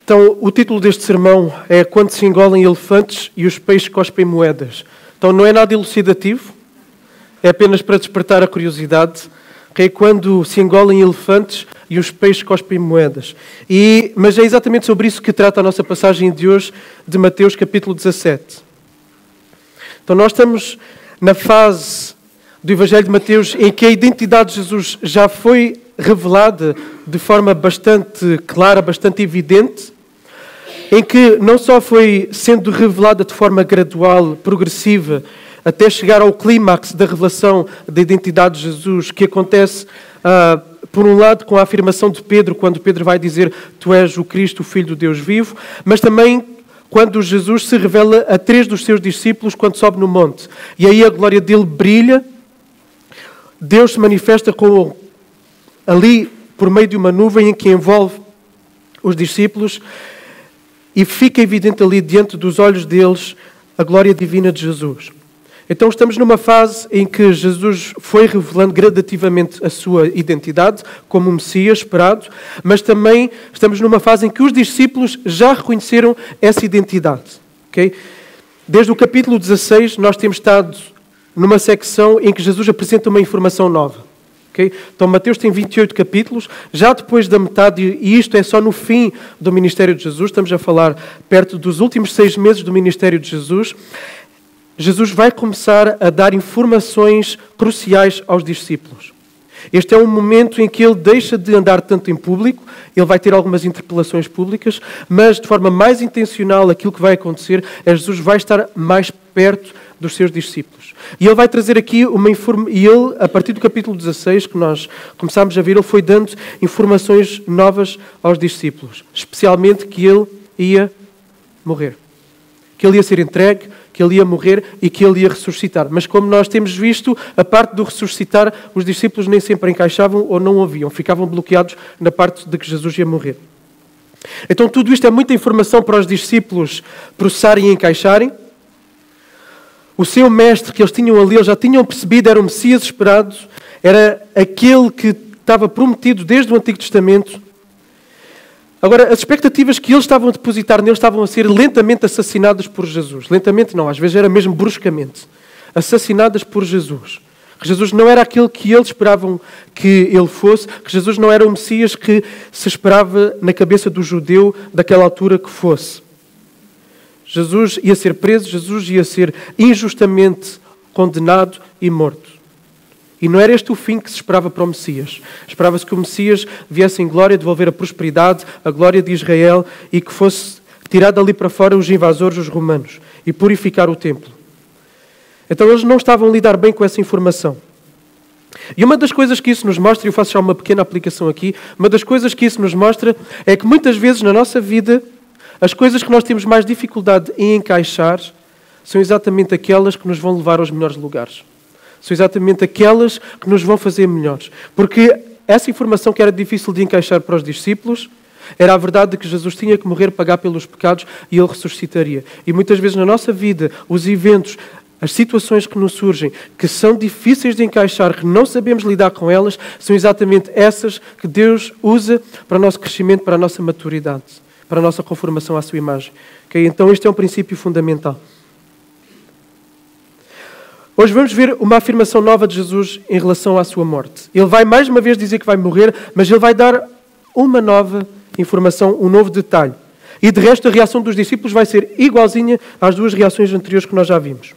Então, o título deste sermão é Quando se engolem elefantes e os peixes cospem moedas. Então, não é nada elucidativo, é apenas para despertar a curiosidade, que é quando se engolem elefantes e os peixes cospem moedas. Mas é exatamente sobre isso que trata a nossa passagem de hoje, de Mateus capítulo 17. Então, nós estamos na fase do Evangelho de Mateus em que a identidade de Jesus já foi revelada de forma bastante clara, bastante evidente, em que não só foi sendo revelada de forma gradual, progressiva, até chegar ao clímax da revelação da identidade de Jesus, que acontece, por um lado, com a afirmação de Pedro, quando Pedro vai dizer Tu és o Cristo, o Filho do Deus vivo, mas também quando Jesus se revela a 3 dos seus discípulos quando sobe no monte. E aí a glória dele brilha, Deus se manifesta ali por meio de uma nuvem em que envolve os discípulos e fica evidente ali diante dos olhos deles a glória divina de Jesus. Então estamos numa fase em que Jesus foi revelando gradativamente a sua identidade como o Messias esperado, mas também estamos numa fase em que os discípulos já reconheceram essa identidade. Okay? Desde o capítulo 16 nós temos estado numa secção em que Jesus apresenta uma informação nova. Okay? Então Mateus tem 28 capítulos, já depois da metade, e isto é só no fim do ministério de Jesus, estamos a falar perto dos últimos 6 meses do ministério de Jesus, Jesus vai começar a dar informações cruciais aos discípulos. Este é um momento em que ele deixa de andar tanto em público, ele vai ter algumas interpelações públicas, mas de forma mais intencional aquilo que vai acontecer é Jesus vai estar mais perto dos seus discípulos. E ele vai trazer aqui e ele, a partir do capítulo 16, que nós começámos a ver, ele foi dando informações novas aos discípulos, especialmente que ele ia morrer, que ele ia ser entregue, que ele ia morrer e que ele ia ressuscitar. Mas como nós temos visto, a parte do ressuscitar, os discípulos nem sempre encaixavam ou não ouviam, ficavam bloqueados na parte de que Jesus ia morrer. Então tudo isto é muita informação para os discípulos processarem e encaixarem. O seu mestre que eles tinham ali, eles já tinham percebido, era o Messias esperado, era aquele que estava prometido desde o Antigo Testamento. Agora, as expectativas que eles estavam a depositar nele estavam a ser lentamente assassinadas por Jesus. Lentamente não, às vezes era mesmo bruscamente. Assassinadas por Jesus. Que Jesus não era aquele que eles esperavam que ele fosse, que Jesus não era o Messias que se esperava na cabeça do judeu daquela altura que fosse. Jesus ia ser preso, Jesus ia ser injustamente condenado e morto. E não era este o fim que se esperava para o Messias. Esperava-se que o Messias viesse em glória, devolver a prosperidade, a glória de Israel e que fosse tirado ali para fora os invasores, os romanos, e purificar o templo. Então eles não estavam a lidar bem com essa informação. E uma das coisas que isso nos mostra, e eu faço já uma pequena aplicação aqui, uma das coisas que isso nos mostra é que muitas vezes na nossa vida as coisas que nós temos mais dificuldade em encaixar são exatamente aquelas que nos vão levar aos melhores lugares. São exatamente aquelas que nos vão fazer melhores. Porque essa informação que era difícil de encaixar para os discípulos era a verdade de que Jesus tinha que morrer, pagar pelos pecados e ele ressuscitaria. E muitas vezes na nossa vida, os eventos, as situações que nos surgem, que são difíceis de encaixar, que não sabemos lidar com elas, são exatamente essas que Deus usa para o nosso crescimento, para a nossa maturidade, para a nossa conformação à sua imagem. Okay? Então este é um princípio fundamental. Hoje vamos ver uma afirmação nova de Jesus em relação à sua morte. Ele vai mais uma vez dizer que vai morrer, mas ele vai dar uma nova informação, um novo detalhe. E de resto a reação dos discípulos vai ser igualzinha às 2 reações anteriores que nós já vimos.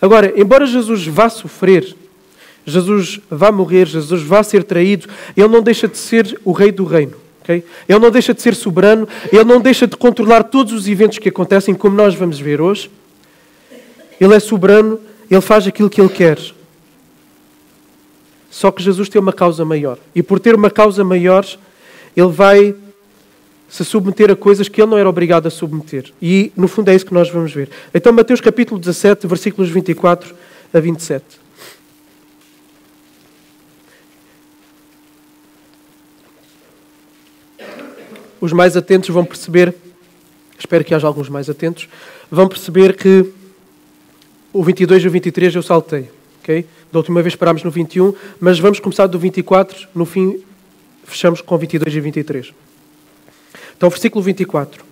Agora, embora Jesus vá sofrer, Jesus vá morrer, Jesus vá ser traído, ele não deixa de ser o rei do reino. Okay? Ele não deixa de ser soberano, ele não deixa de controlar todos os eventos que acontecem, como nós vamos ver hoje. Ele é soberano, ele faz aquilo que ele quer. Só que Jesus tem uma causa maior. E por ter uma causa maior, ele vai se submeter a coisas que ele não era obrigado a submeter. E, no fundo, é isso que nós vamos ver. Então, Mateus capítulo 17, versículos 24 a 27. Os mais atentos vão perceber, espero que haja alguns mais atentos, vão perceber que o 22 e o 23 eu saltei. Okay? Da última vez parámos no 21, mas vamos começar do 24, no fim fechamos com 22 e 23. Então, versículo 24.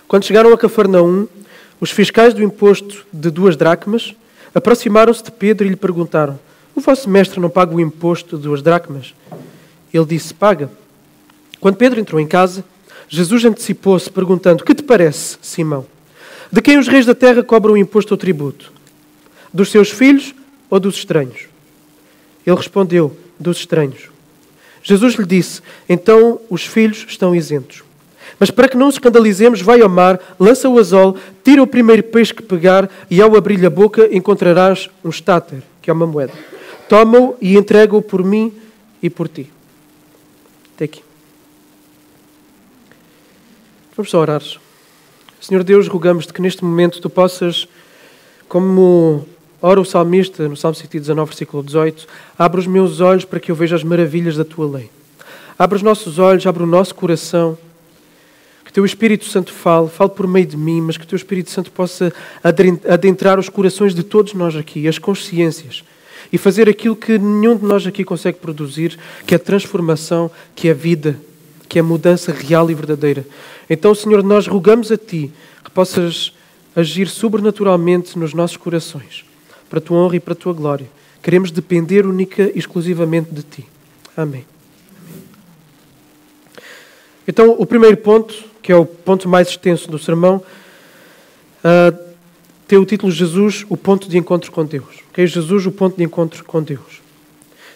Quando chegaram a Cafarnaum, os fiscais do imposto de 2 dracmas aproximaram-se de Pedro e lhe perguntaram: o vosso mestre não paga o imposto de 2 dracmas? Ele disse: paga. Quando Pedro entrou em casa, Jesus antecipou-se perguntando: que te parece, Simão? De quem os reis da terra cobram o imposto ou tributo? Dos seus filhos ou dos estranhos? Ele respondeu: dos estranhos. Jesus lhe disse: então os filhos estão isentos. Mas para que não nos escandalizemos, vai ao mar, lança o anzol, tira o primeiro peixe que pegar e ao abrir-lhe a boca encontrarás um estáter, que é uma moeda. Toma-o e entrega-o por mim e por ti. Até aqui. Vamos só orar. Senhor Deus, rogamos-te que neste momento tu possas, como ora o salmista no Salmo 119, versículo 18, abre os meus olhos para que eu veja as maravilhas da tua lei. Abre os nossos olhos, abre o nosso coração. Que Teu Espírito Santo fale por meio de mim, mas que Teu Espírito Santo possa adentrar os corações de todos nós aqui, as consciências, e fazer aquilo que nenhum de nós aqui consegue produzir, que é transformação, que é vida, que é mudança real e verdadeira. Então, Senhor, nós rogamos a Ti que possas agir sobrenaturalmente nos nossos corações, para a Tua honra e para a Tua glória. Queremos depender única e exclusivamente de Ti. Amém. Então, o primeiro ponto, que é o ponto mais extenso do sermão, tem o título Jesus, o ponto de encontro com Deus. Okay? Jesus, o ponto de encontro com Deus.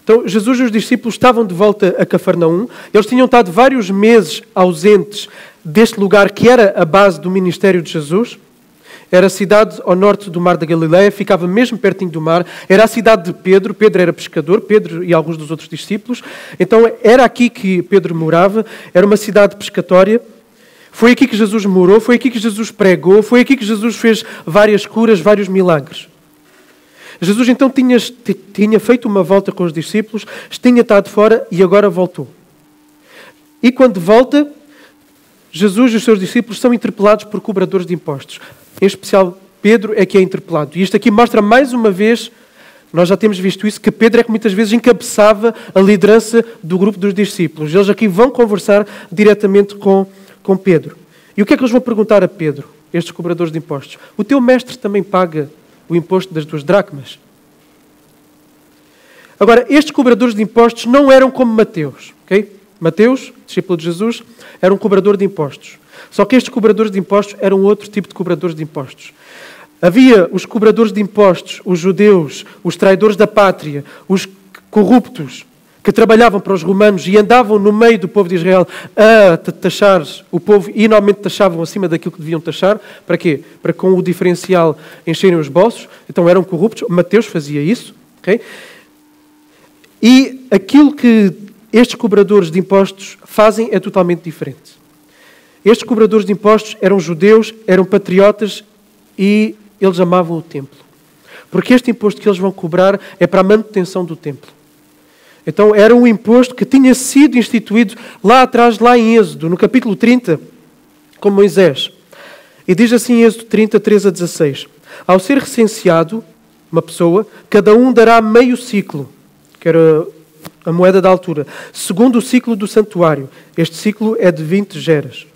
Então, Jesus e os discípulos estavam de volta a Cafarnaum. Eles tinham estado vários meses ausentes deste lugar que era a base do ministério de Jesus. Era a cidade ao norte do Mar da Galileia, ficava mesmo pertinho do mar. Era a cidade de Pedro. Pedro era pescador, Pedro e alguns dos outros discípulos. Então, era aqui que Pedro morava. Era uma cidade pescatória. Foi aqui que Jesus morou, foi aqui que Jesus pregou, foi aqui que Jesus fez várias curas, vários milagres. Jesus então tinha feito uma volta com os discípulos, tinha estado fora e agora voltou. E quando volta, Jesus e os seus discípulos são interpelados por cobradores de impostos. Em especial, Pedro é que é interpelado. E isto aqui mostra mais uma vez, nós já temos visto isso, que Pedro é que muitas vezes encabeçava a liderança do grupo dos discípulos. Eles aqui vão conversar diretamente com Pedro. E o que é que eles vão perguntar a Pedro, estes cobradores de impostos? O teu mestre também paga o imposto das 2 dracmas? Agora, estes cobradores de impostos não eram como Mateus. Okay? Mateus, discípulo de Jesus, era um cobrador de impostos. Só que estes cobradores de impostos eram outro tipo de cobradores de impostos. Havia os cobradores de impostos, os judeus, os traidores da pátria, os corruptos, que trabalhavam para os romanos e andavam no meio do povo de Israel a taxar o povo e normalmente taxavam acima daquilo que deviam taxar. Para quê? Para com o diferencial encherem os bolsos. Então eram corruptos. Mateus fazia isso. Okay? E aquilo que estes cobradores de impostos fazem é totalmente diferente. Estes cobradores de impostos eram judeus, eram patriotas e eles amavam o templo. Porque este imposto que eles vão cobrar é para a manutenção do templo. Então era um imposto que tinha sido instituído lá atrás, lá em Êxodo, no capítulo 30, com Moisés. E diz assim em Êxodo 30, 13 a 16. Ao ser recenseado uma pessoa, cada um dará meio ciclo, que era a moeda da altura, segundo o ciclo do santuário. Este ciclo é de 20 geras,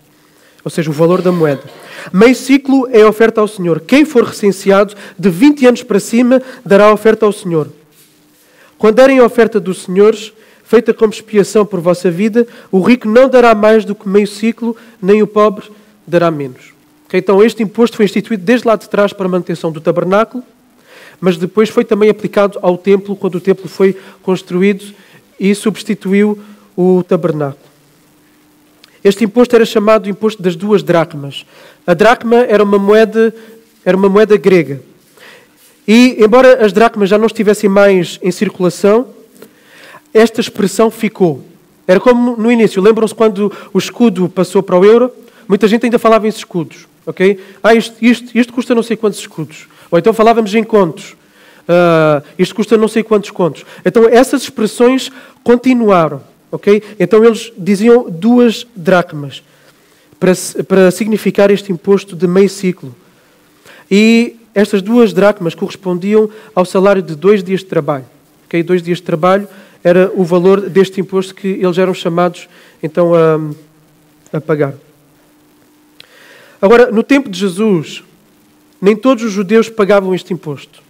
ou seja, o valor da moeda. Meio ciclo é a oferta ao Senhor. Quem for recenseado de 20 anos para cima dará a oferta ao Senhor. Quando derem a oferta dos senhores, feita como expiação por vossa vida, o rico não dará mais do que meio ciclo, nem o pobre dará menos. Então este imposto foi instituído desde lá de trás para a manutenção do tabernáculo, mas depois foi também aplicado ao templo, quando o templo foi construído e substituiu o tabernáculo. Este imposto era chamado imposto das 2 dracmas. A dracma era uma moeda grega. E, embora as dracmas já não estivessem mais em circulação, esta expressão ficou. Era como no início. Lembram-se quando o escudo passou para o euro? Muita gente ainda falava em escudos. Okay? Isto custa não sei quantos escudos. Ou então falávamos em contos. Isto custa não sei quantos contos. Então essas expressões continuaram. Okay? Então eles diziam 2 dracmas para significar este imposto de meio ciclo. E estas 2 dracmas correspondiam ao salário de 2 dias de trabalho. Okay? 2 dias de trabalho era o valor deste imposto que eles eram chamados então a pagar. Agora, no tempo de Jesus, nem todos os judeus pagavam este imposto.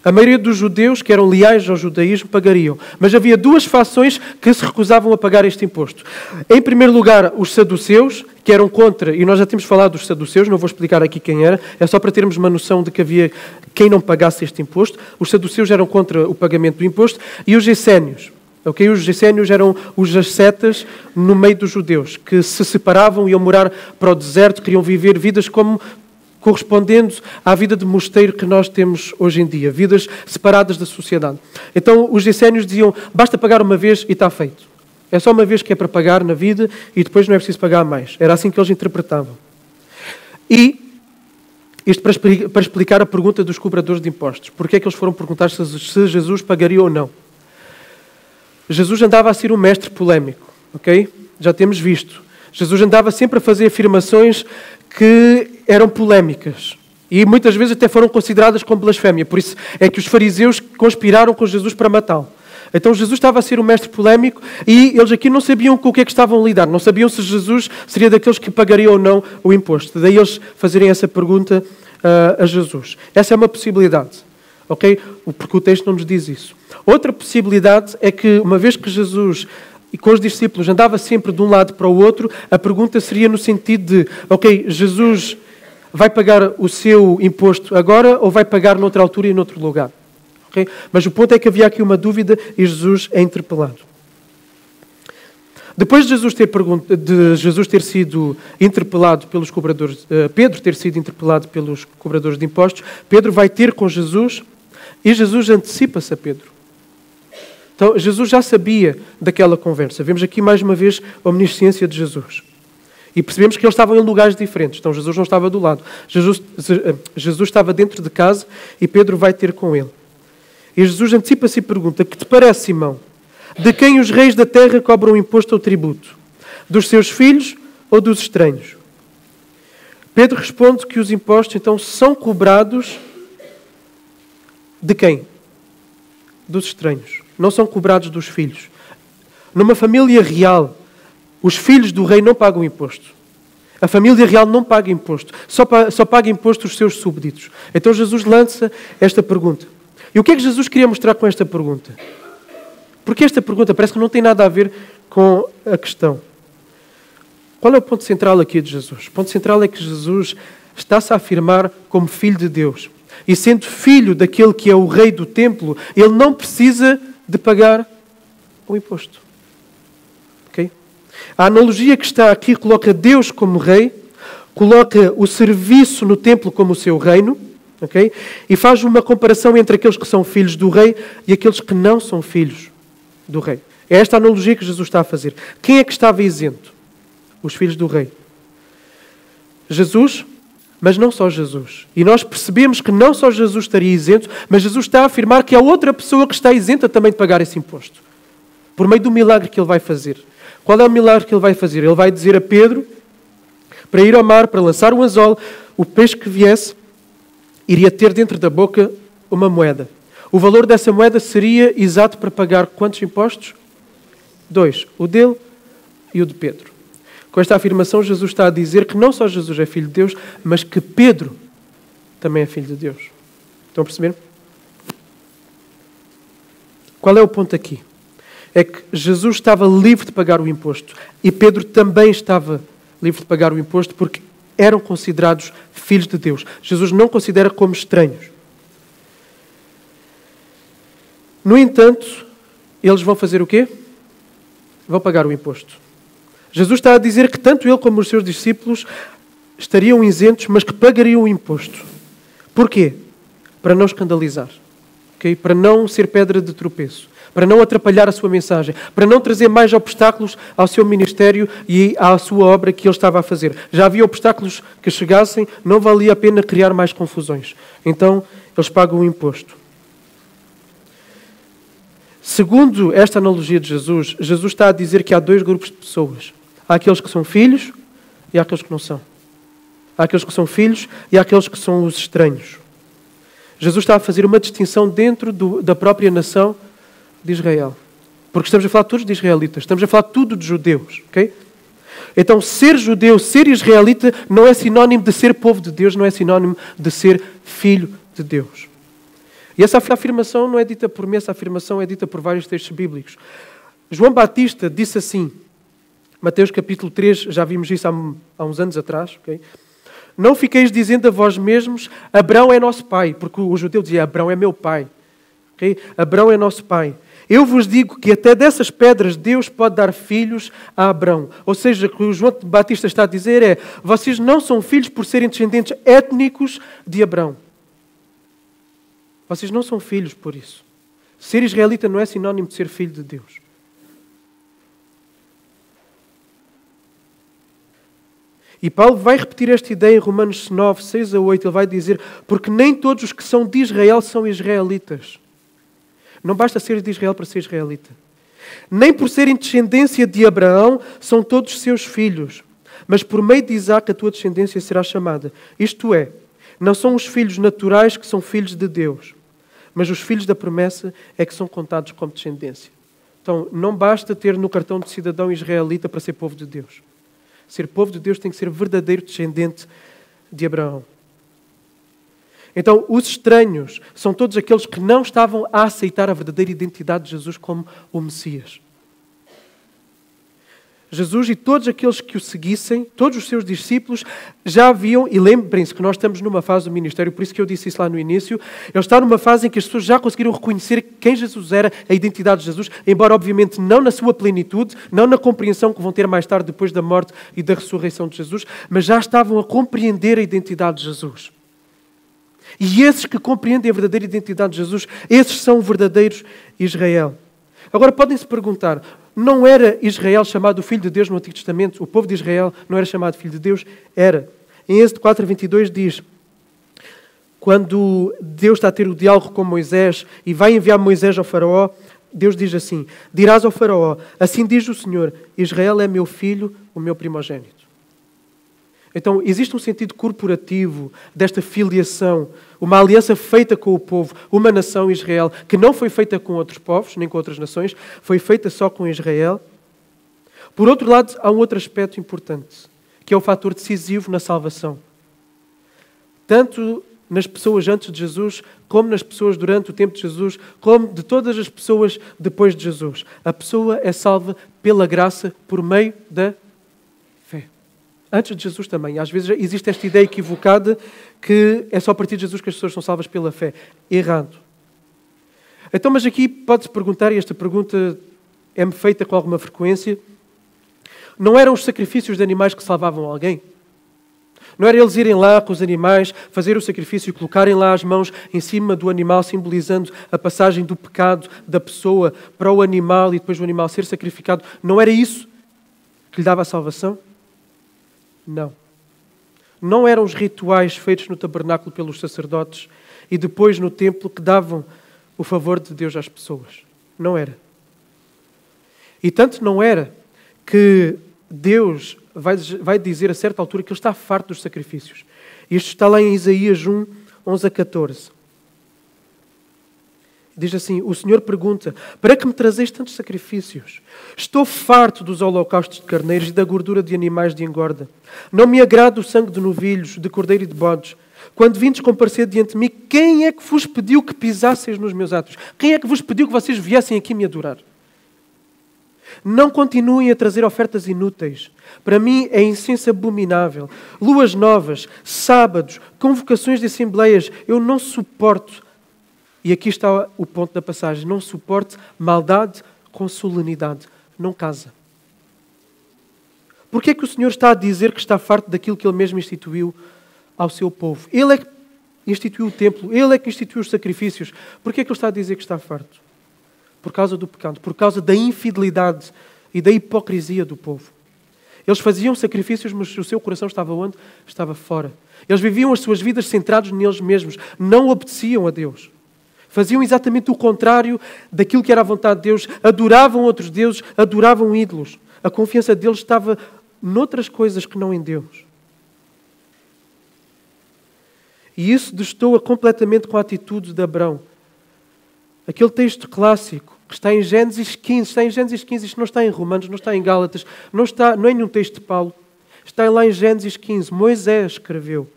A maioria dos judeus que eram leais ao judaísmo pagariam. Mas havia duas fações que se recusavam a pagar este imposto. Em primeiro lugar, os saduceus, que eram contra, e nós já temos falado dos saduceus, não vou explicar aqui quem era, é só para termos uma noção de que havia quem não pagasse este imposto. Os saduceus eram contra o pagamento do imposto, e os essénios. Okay? Os essénios eram os ascetas no meio dos judeus, que se separavam, iam morar para o deserto, queriam viver vidas como correspondendo à vida de mosteiro que nós temos hoje em dia, vidas separadas da sociedade. Então os essénios diziam, basta pagar uma vez e está feito. É só uma vez que é para pagar na vida e depois não é preciso pagar mais. Era assim que eles interpretavam. E isto para explicar a pergunta dos cobradores de impostos. Porquê é que eles foram perguntar se Jesus pagaria ou não? Jesus andava a ser um mestre polémico, ok? Já temos visto. Jesus andava sempre a fazer afirmações que eram polémicas e muitas vezes até foram consideradas como blasfémia. Por isso é que os fariseus conspiraram com Jesus para matá-lo. Então Jesus estava a ser um mestre polémico e eles aqui não sabiam com o que é que estavam a lidar. Não sabiam se Jesus seria daqueles que pagaria ou não o imposto. Daí eles fazerem essa pergunta a Jesus. Essa é uma possibilidade, ok? Porque o texto não nos diz isso. Outra possibilidade é que, uma vez que Jesus e com os discípulos andava sempre de um lado para o outro, a pergunta seria no sentido de, ok, Jesus vai pagar o seu imposto agora ou vai pagar noutra altura e noutro lugar? Okay? Mas o ponto é que havia aqui uma dúvida e Jesus é interpelado. Depois de Jesus ter sido interpelado pelos cobradores, Pedro ter sido interpelado pelos cobradores de impostos, Pedro vai ter com Jesus e Jesus antecipa-se a Pedro. Então, Jesus já sabia daquela conversa. Vemos aqui mais uma vez a omnisciência de Jesus. E percebemos que eles estavam em lugares diferentes. Então, Jesus não estava do lado. Jesus estava dentro de casa e Pedro vai ter com ele. E Jesus antecipa-se e pergunta, que te parece, Simão? De quem os reis da terra cobram imposto ou tributo? Dos seus filhos ou dos estranhos? Pedro responde que os impostos, então, são cobrados de quem? Dos estranhos. Não são cobrados dos filhos. Numa família real, os filhos do rei não pagam imposto. A família real não paga imposto. Só paga imposto os seus súbditos. Então Jesus lança esta pergunta. E o que é que Jesus queria mostrar com esta pergunta? Porque esta pergunta parece que não tem nada a ver com a questão. Qual é o ponto central aqui de Jesus? O ponto central é que Jesus está-se a afirmar como filho de Deus. E sendo filho daquele que é o rei do templo, ele não precisa de pagar o imposto. Okay? A analogia que está aqui coloca Deus como rei, coloca o serviço no templo como o seu reino, okay? E faz uma comparação entre aqueles que são filhos do rei e aqueles que não são filhos do rei. É esta a analogia que Jesus está a fazer. Quem é que estava isento? Os filhos do rei. Jesus, mas não só Jesus. E nós percebemos que não só Jesus estaria isento, mas Jesus está a afirmar que há outra pessoa que está isenta também de pagar esse imposto. Por meio do milagre que ele vai fazer. Qual é o milagre que ele vai fazer? Ele vai dizer a Pedro para ir ao mar, para lançar o anzol, o peixe que viesse iria ter dentro da boca uma moeda. O valor dessa moeda seria exato para pagar quantos impostos? 2. O dele e o de Pedro. Com esta afirmação, Jesus está a dizer que não só Jesus é filho de Deus, mas que Pedro também é filho de Deus. Estão a perceber? Qual é o ponto aqui? É que Jesus estava livre de pagar o imposto e Pedro também estava livre de pagar o imposto porque eram considerados filhos de Deus. Jesus não considera como estranhos. No entanto, eles vão fazer o quê? Vão pagar o imposto. Jesus está a dizer que tanto ele como os seus discípulos estariam isentos, mas que pagariam o imposto. Porquê? Para não escandalizar. Okay? Para não ser pedra de tropeço. Para não atrapalhar a sua mensagem. Para não trazer mais obstáculos ao seu ministério e à sua obra que ele estava a fazer. Já havia obstáculos que chegassem, não valia a pena criar mais confusões. Então, eles pagam o imposto. Segundo esta analogia de Jesus, Jesus está a dizer que há dois grupos de pessoas. Há aqueles que são filhos e há aqueles que não são. Há aqueles que são filhos e há aqueles que são os estranhos. Jesus está a fazer uma distinção dentro da própria nação de Israel. Porque estamos a falar todos de israelitas. Estamos a falar tudo de judeus. Okay? Então, ser judeu, ser israelita, não é sinónimo de ser povo de Deus, não é sinónimo de ser filho de Deus. E essa afirmação não é dita por mim, essa afirmação é dita por vários textos bíblicos. João Batista disse assim, Mateus capítulo 3, já vimos isso há uns anos atrás, ok? Não fiqueis dizendo a vós mesmos, Abraão é nosso pai, porque o judeu dizia, Abraão é meu pai. Okay? Abraão é nosso pai. Eu vos digo que até dessas pedras Deus pode dar filhos a Abraão. Ou seja, o que o João Batista está a dizer é, vocês não são filhos por serem descendentes étnicos de Abraão. Vocês não são filhos por isso. Ser israelita não é sinónimo de ser filho de Deus. E Paulo vai repetir esta ideia em Romanos 9, 6 a 8. Ele vai dizer, porque nem todos os que são de Israel são israelitas. Não basta ser de Israel para ser israelita. Nem por serem descendência de Abraão são todos seus filhos. Mas por meio de Isaque a tua descendência será chamada. Isto é, não são os filhos naturais que são filhos de Deus, mas os filhos da promessa é que são contados como descendência. Então, não basta ter no cartão de cidadão israelita para ser povo de Deus. Ser povo de Deus tem que ser verdadeiro descendente de Abraão. Então, os estranhos são todos aqueles que não estavam a aceitar a verdadeira identidade de Jesus como o Messias. Jesus e todos aqueles que o seguissem, todos os seus discípulos, já haviam, e lembrem-se que nós estamos numa fase do ministério, por isso que eu disse isso lá no início, ele está numa fase em que as pessoas já conseguiram reconhecer quem Jesus era, a identidade de Jesus, embora obviamente não na sua plenitude, não na compreensão que vão ter mais tarde depois da morte e da ressurreição de Jesus, mas já estavam a compreender a identidade de Jesus. E esses que compreendem a verdadeira identidade de Jesus, esses são verdadeiros Israel. Agora podem-se perguntar, não era Israel chamado Filho de Deus no Antigo Testamento? O povo de Israel não era chamado Filho de Deus? Era. Em Êxodo 4:22 diz, quando Deus está a ter o diálogo com Moisés e vai enviar Moisés ao faraó, Deus diz assim, dirás ao faraó, assim diz o Senhor, Israel é meu filho, o meu primogênito. Então, existe um sentido corporativo desta filiação, uma aliança feita com o povo, uma nação Israel, que não foi feita com outros povos, nem com outras nações, foi feita só com Israel. Por outro lado, há um outro aspecto importante, que é o fator decisivo na salvação. Tanto nas pessoas antes de Jesus, como nas pessoas durante o tempo de Jesus, como de todas as pessoas depois de Jesus. A pessoa é salva pela graça por meio da fé. Antes de Jesus também. Às vezes existe esta ideia equivocada que é só a partir de Jesus que as pessoas são salvas pela fé. Errado. Então, mas aqui pode-se perguntar, e esta pergunta é-me feita com alguma frequência, não eram os sacrifícios de animais que salvavam alguém? Não era eles irem lá com os animais, fazer o sacrifício e colocarem lá as mãos em cima do animal, simbolizando a passagem do pecado da pessoa para o animal e depois o animal ser sacrificado? Não era isso que lhe dava a salvação? Não. Não eram os rituais feitos no tabernáculo pelos sacerdotes e depois no templo que davam o favor de Deus às pessoas. Não era. E tanto não era que Deus vai dizer a certa altura que Ele está farto dos sacrifícios. Isto está lá em Isaías 1, 11 a 14. Diz assim, o Senhor pergunta, para que me trazeis tantos sacrifícios? Estou farto dos holocaustos de carneiros e da gordura de animais de engorda. Não me agrada o sangue de novilhos, de cordeiro e de bodes. Quando vindes comparecer diante de mim, quem é que vos pediu que pisasseis nos meus atos? Quem é que vos pediu que vocês viessem aqui me adorar? Não continuem a trazer ofertas inúteis. Para mim é incenso abominável. Luas novas, sábados, convocações de assembleias. Eu não suporto. E aqui está o ponto da passagem. Não suporte maldade com solenidade. Não casa. Porquê é que o Senhor está a dizer que está farto daquilo que Ele mesmo instituiu ao seu povo? Ele é que instituiu o templo. Ele é que instituiu os sacrifícios. Porquê é que Ele está a dizer que está farto? Por causa do pecado. Por causa da infidelidade e da hipocrisia do povo. Eles faziam sacrifícios, mas o seu coração estava onde? Estava fora. Eles viviam as suas vidas centrados neles mesmos. Não obedeciam a Deus. Faziam exatamente o contrário daquilo que era a vontade de Deus. Adoravam outros deuses, adoravam ídolos. A confiança deles estava noutras coisas que não em Deus. E isso destoa completamente com a atitude de Abrão. Aquele texto clássico que está em Gênesis 15. Está em Gênesis 15, isto não está em Romanos, não está em Gálatas, não é em nenhum texto de Paulo. Está lá em Gênesis 15. Moisés escreveu.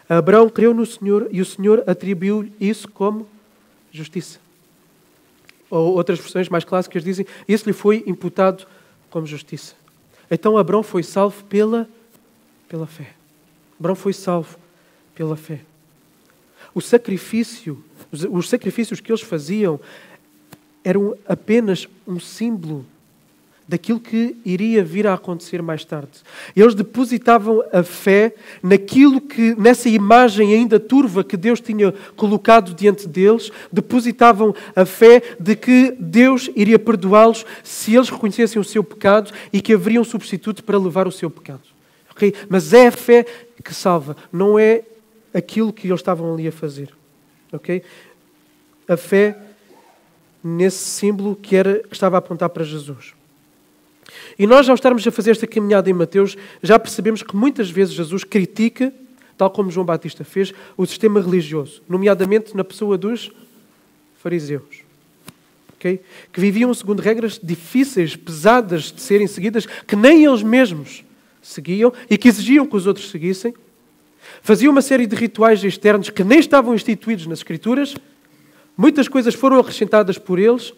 Abraão creu no Senhor e o Senhor atribuiu isso como justiça. Ou outras versões mais clássicas dizem, isso lhe foi imputado como justiça. Então Abraão foi salvo pela fé. Abraão foi salvo pela fé. Os sacrifícios que eles faziam eram apenas um símbolo daquilo que iria vir a acontecer mais tarde. Eles depositavam a fé nessa imagem ainda turva que Deus tinha colocado diante deles, depositavam a fé de que Deus iria perdoá-los se eles reconhecessem o seu pecado e que haveria um substituto para levar o seu pecado. Okay? Mas é a fé que salva, não é aquilo que eles estavam ali a fazer. Okay? A fé nesse símbolo que estava a apontar para Jesus. E nós, ao estarmos a fazer esta caminhada em Mateus, já percebemos que muitas vezes Jesus critica, tal como João Batista fez, o sistema religioso, nomeadamente na pessoa dos fariseus. Okay? Que viviam segundo regras difíceis, pesadas de serem seguidas, que nem eles mesmos seguiam e que exigiam que os outros seguissem. Faziam uma série de rituais externos que nem estavam instituídos nas Escrituras. Muitas coisas foram acrescentadas por eles,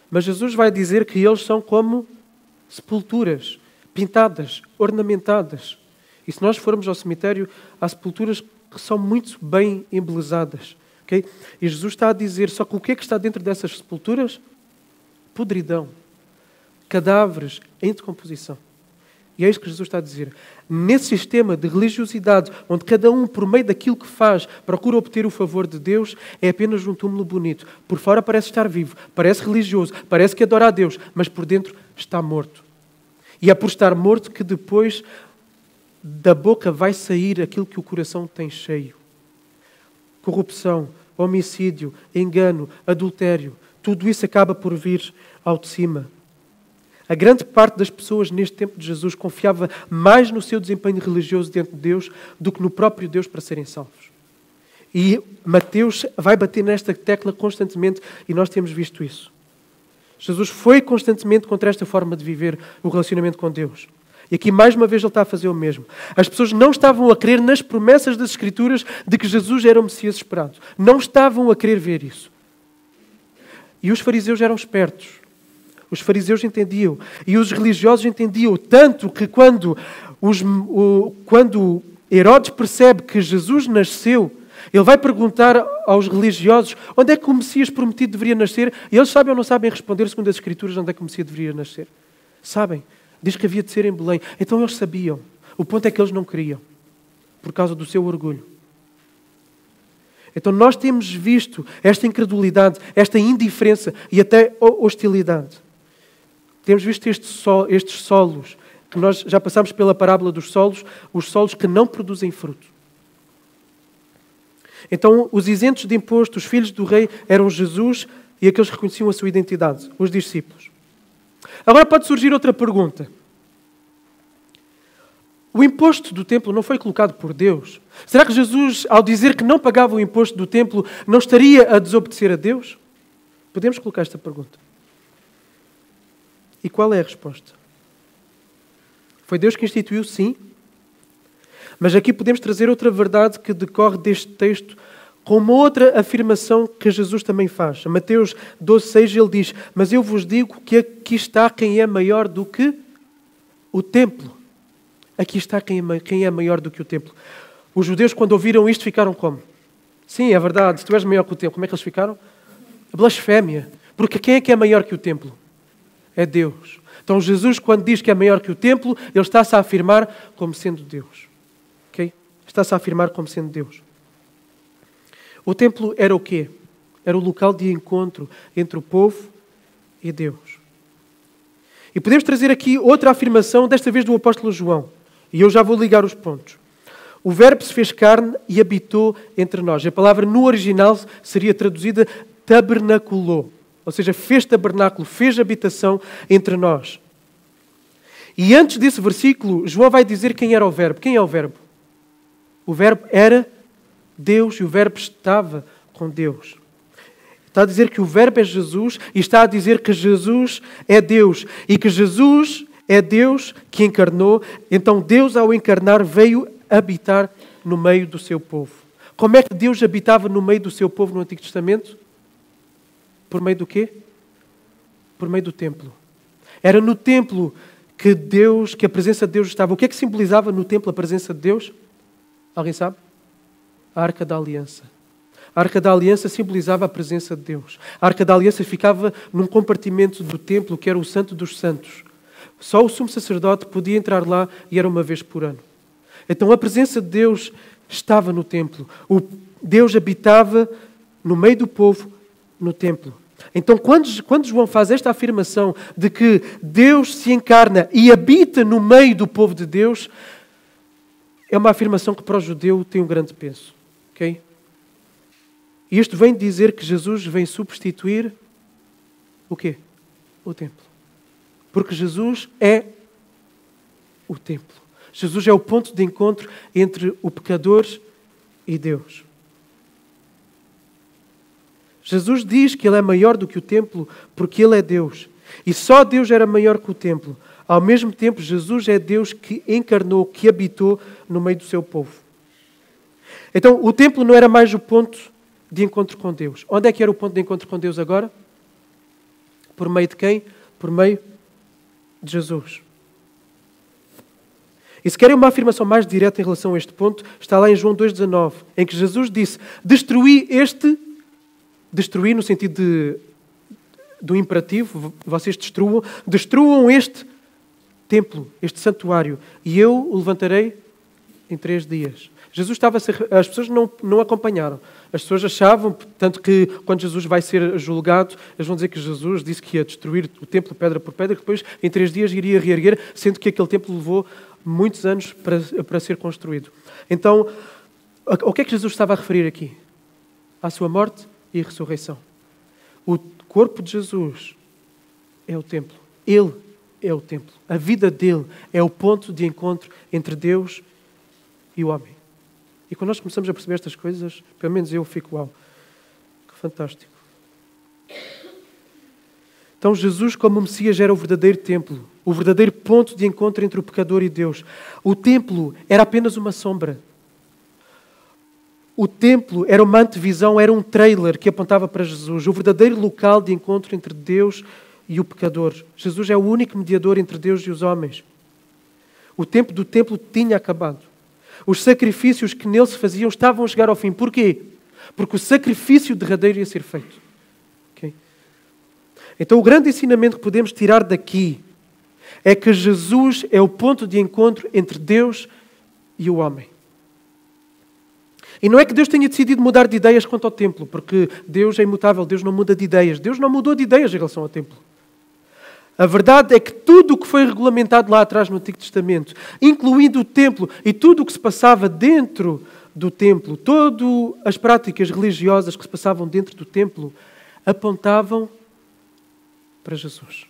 mas Jesus vai dizer que eles são como sepulturas, pintadas, ornamentadas. E se nós formos ao cemitério, há sepulturas que são muito bem embelezadas. Okay? E Jesus está a dizer, só que o que é que está dentro dessas sepulturas? Podridão. Cadáveres em decomposição. E é isso que Jesus está a dizer. Nesse sistema de religiosidade, onde cada um, por meio daquilo que faz, procura obter o favor de Deus, é apenas um túmulo bonito. Por fora parece estar vivo, parece religioso, parece que adora a Deus, mas por dentro está morto. E é por estar morto que depois da boca vai sair aquilo que o coração tem cheio. Corrupção, homicídio, engano, adultério, tudo isso acaba por vir ao de cima. A grande parte das pessoas neste tempo de Jesus confiava mais no seu desempenho religioso diante de Deus do que no próprio Deus para serem salvos. E Mateus vai bater nesta tecla constantemente e nós temos visto isso. Jesus foi constantemente contra esta forma de viver o relacionamento com Deus. E aqui mais uma vez ele está a fazer o mesmo. As pessoas não estavam a crer nas promessas das Escrituras de que Jesus era o Messias esperado. Não estavam a querer ver isso. E os fariseus eram espertos. Os fariseus entendiam. E os religiosos entendiam. Tanto que quando Herodes percebe que Jesus nasceu, ele vai perguntar aos religiosos onde é que o Messias prometido deveria nascer. E eles sabem ou não sabem responder, segundo as Escrituras, onde é que o Messias deveria nascer. Sabem. Diz que havia de ser em Belém. Então eles sabiam. O ponto é que eles não queriam. Por causa do seu orgulho. Então nós temos visto esta incredulidade, esta indiferença e até hostilidade. Temos visto estes solos, que nós já passámos pela parábola dos solos, os solos que não produzem fruto. Então, os isentos de imposto, os filhos do rei, eram Jesus e aqueles que reconheciam a sua identidade, os discípulos. Agora pode surgir outra pergunta. O imposto do templo não foi colocado por Deus? Será que Jesus, ao dizer que não pagava o imposto do templo, não estaria a desobedecer a Deus? Podemos colocar esta pergunta. E qual é a resposta? Foi Deus que instituiu, sim. Mas aqui podemos trazer outra verdade que decorre deste texto com uma outra afirmação que Jesus também faz. Em Mateus 12:6 ele diz: mas eu vos digo que aqui está quem é maior do que o templo. Aqui está quem é maior do que o templo. Os judeus, quando ouviram isto, ficaram como? Sim, é verdade, tu és maior que o templo. Como é que eles ficaram? Blasfémia. Porque quem é que é maior que o templo? É Deus. Então Jesus, quando diz que é maior que o templo, ele está-se a afirmar como sendo Deus. Okay? Está-se a afirmar como sendo Deus. O templo era o quê? Era o local de encontro entre o povo e Deus. E podemos trazer aqui outra afirmação, desta vez do apóstolo João. E eu já vou ligar os pontos. O Verbo se fez carne e habitou entre nós. A palavra no original seria traduzida tabernaculou. Ou seja, fez tabernáculo, fez habitação entre nós. E antes desse versículo, João vai dizer quem era o Verbo. Quem é o Verbo? O Verbo era Deus e o Verbo estava com Deus. Está a dizer que o Verbo é Jesus e está a dizer que Jesus é Deus. E que Jesus é Deus que encarnou. Então Deus, ao encarnar, veio habitar no meio do seu povo. Como é que Deus habitava no meio do seu povo no Antigo Testamento? Por meio do quê? Por meio do templo. Era no templo que a presença de Deus estava. O que é que simbolizava no templo a presença de Deus? Alguém sabe? A Arca da Aliança. A Arca da Aliança simbolizava a presença de Deus. A Arca da Aliança ficava num compartimento do templo que era o Santo dos Santos. Só o sumo sacerdote podia entrar lá e era uma vez por ano. Então a presença de Deus estava no templo. Deus habitava no meio do povo, no templo. Então quando João faz esta afirmação de que Deus se encarna e habita no meio do povo de Deus, é uma afirmação que para o judeu tem um grande peso. Ok? E isto vem dizer que Jesus vem substituir o quê? O templo. Porque Jesus é o templo. Jesus é o ponto de encontro entre o pecador e Deus. Jesus diz que Ele é maior do que o templo porque Ele é Deus. E só Deus era maior que o templo. Ao mesmo tempo, Jesus é Deus que encarnou, que habitou no meio do seu povo. Então, o templo não era mais o ponto de encontro com Deus. Onde é que era o ponto de encontro com Deus agora? Por meio de quem? Por meio de Jesus. E se querem uma afirmação mais direta em relação a este ponto, está lá em João 2,19, em que Jesus disse, destruí no sentido do imperativo, vocês destruam este templo, este santuário, e eu o levantarei em 3 dias. Jesus as pessoas não acompanharam. As pessoas achavam, tanto que quando Jesus vai ser julgado, eles vão dizer que Jesus disse que ia destruir o templo pedra por pedra, que depois em 3 dias iria reerguer, sendo que aquele templo levou muitos anos para ser construído. Então, o que é que Jesus estava a referir aqui? À sua morte e ressurreição. O corpo de Jesus é o templo. Ele é o templo. A vida dele é o ponto de encontro entre Deus e o homem. E quando nós começamos a perceber estas coisas, pelo menos eu fico, uau, que fantástico. Então Jesus, como Messias, era o verdadeiro templo, o verdadeiro ponto de encontro entre o pecador e Deus. O templo era apenas uma sombra. O templo era uma antevisão, era um trailer que apontava para Jesus, o verdadeiro local de encontro entre Deus e o pecador. Jesus é o único mediador entre Deus e os homens. O tempo do templo tinha acabado. Os sacrifícios que nele se faziam estavam a chegar ao fim. Porquê? Porque o sacrifício derradeiro ia ser feito. Okay? Então o grande ensinamento que podemos tirar daqui é que Jesus é o ponto de encontro entre Deus e o homem. E não é que Deus tenha decidido mudar de ideias quanto ao templo, porque Deus é imutável, Deus não muda de ideias. Deus não mudou de ideias em relação ao templo. A verdade é que tudo o que foi regulamentado lá atrás no Antigo Testamento, incluindo o templo e tudo o que se passava dentro do templo, todas as práticas religiosas que se passavam dentro do templo, apontavam para Jesus.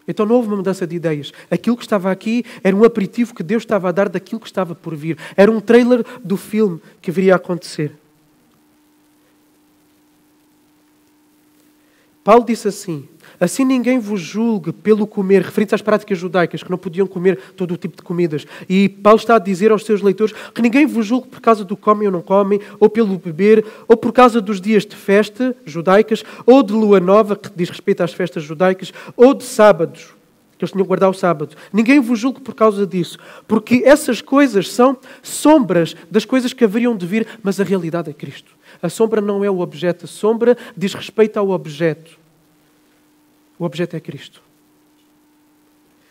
Então não houve uma mudança de ideias. Aquilo que estava aqui era um aperitivo que Deus estava a dar daquilo que estava por vir. Era um trailer do filme que viria a acontecer. Paulo disse assim, assim ninguém vos julgue pelo comer, referindo-se às práticas judaicas, que não podiam comer todo o tipo de comidas. E Paulo está a dizer aos seus leitores que ninguém vos julgue por causa do comem ou não comem, ou pelo beber, ou por causa dos dias de festa judaicas, ou de lua nova, que diz respeito às festas judaicas, ou de sábados, que eles tinham que guardar o sábado. Ninguém vos julgue por causa disso, porque essas coisas são sombras das coisas que haveriam de vir, mas a realidade é Cristo. A sombra não é o objeto, a sombra diz respeito ao objeto. O objeto é Cristo.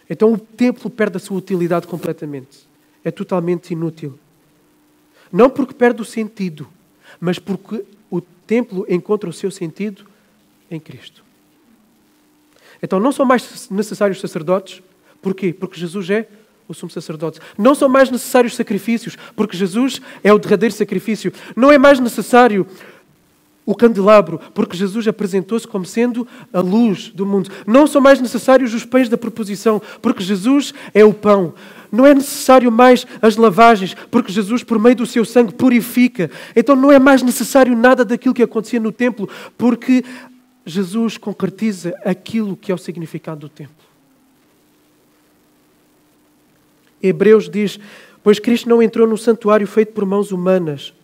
Então o templo perde a sua utilidade completamente. É totalmente inútil. Não porque perde o sentido, mas porque o templo encontra o seu sentido em Cristo. Então não são mais necessários sacerdotes. Porquê? Porque Jesus é o sumo sacerdote. Não são mais necessários sacrifícios, porque Jesus é o derradeiro sacrifício. Não é mais necessário o candelabro, porque Jesus apresentou-se como sendo a luz do mundo. Não são mais necessários os pães da proposição, porque Jesus é o pão. Não é necessário mais as lavagens, porque Jesus, por meio do seu sangue, purifica. Então não é mais necessário nada daquilo que acontecia no templo, porque Jesus concretiza aquilo que é o significado do templo. Hebreus diz, pois Cristo não entrou no santuário feito por mãos humanas,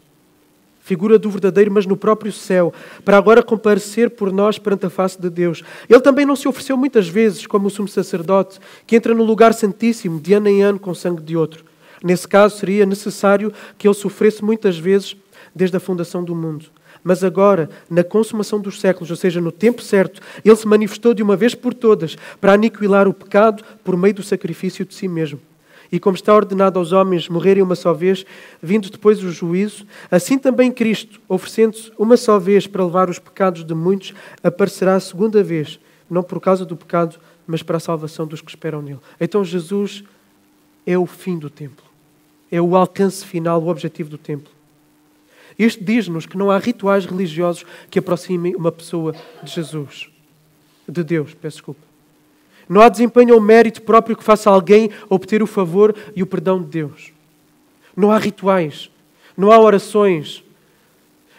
figura do verdadeiro, mas no próprio céu, para agora comparecer por nós perante a face de Deus. Ele também não se ofereceu muitas vezes como o sumo sacerdote, que entra no lugar santíssimo de ano em ano com sangue de outro. Nesse caso seria necessário que ele sofresse muitas vezes desde a fundação do mundo. Mas agora, na consumação dos séculos, ou seja, no tempo certo, ele se manifestou de uma vez por todas para aniquilar o pecado por meio do sacrifício de si mesmo. E como está ordenado aos homens morrerem uma só vez, vindo depois o juízo, assim também Cristo, oferecendo-se uma só vez para levar os pecados de muitos, aparecerá a segunda vez, não por causa do pecado, mas para a salvação dos que esperam nele. Então Jesus é o fim do templo. É o alcance final, o objetivo do templo. Isto diz-nos que não há rituais religiosos que aproximem uma pessoa de Jesus. De Deus, peço desculpa. Não há desempenho ou mérito próprio que faça alguém obter o favor e o perdão de Deus. Não há rituais, não há orações,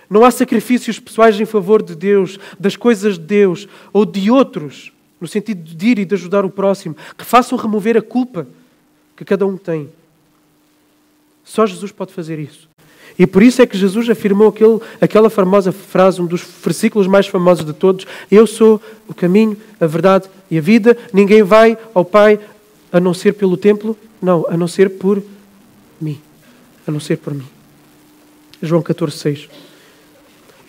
não há sacrifícios pessoais em favor de Deus, das coisas de Deus ou de outros, no sentido de ir e de ajudar o próximo, que façam remover a culpa que cada um tem. Só Jesus pode fazer isso. E por isso é que Jesus afirmou aquela famosa frase, um dos versículos mais famosos de todos: eu sou o caminho, a verdade e a vida. Ninguém vai ao Pai a não ser pelo templo. Não, a não ser por mim. A não ser por mim. João 14,6.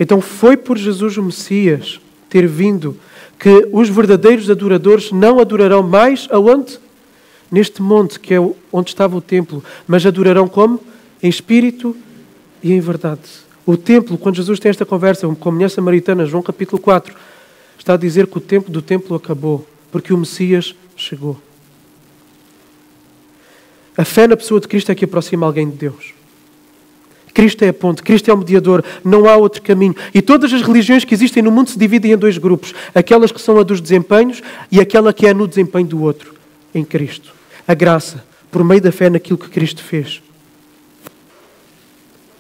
Então foi por Jesus o Messias ter vindo que os verdadeiros adoradores não adorarão mais aonde? Neste monte que é onde estava o templo, mas adorarão como? Em espírito e em verdade. O templo, quando Jesus tem esta conversa com a mulher samaritana, João capítulo 4, está a dizer que o tempo do templo acabou, porque o Messias chegou. A fé na pessoa de Cristo é que aproxima alguém de Deus. Cristo é a ponte, Cristo é o mediador, não há outro caminho. E todas as religiões que existem no mundo se dividem em dois grupos. Aquelas que são a dos desempenhos e aquela que é no desempenho do outro, em Cristo. A graça, por meio da fé naquilo que Cristo fez.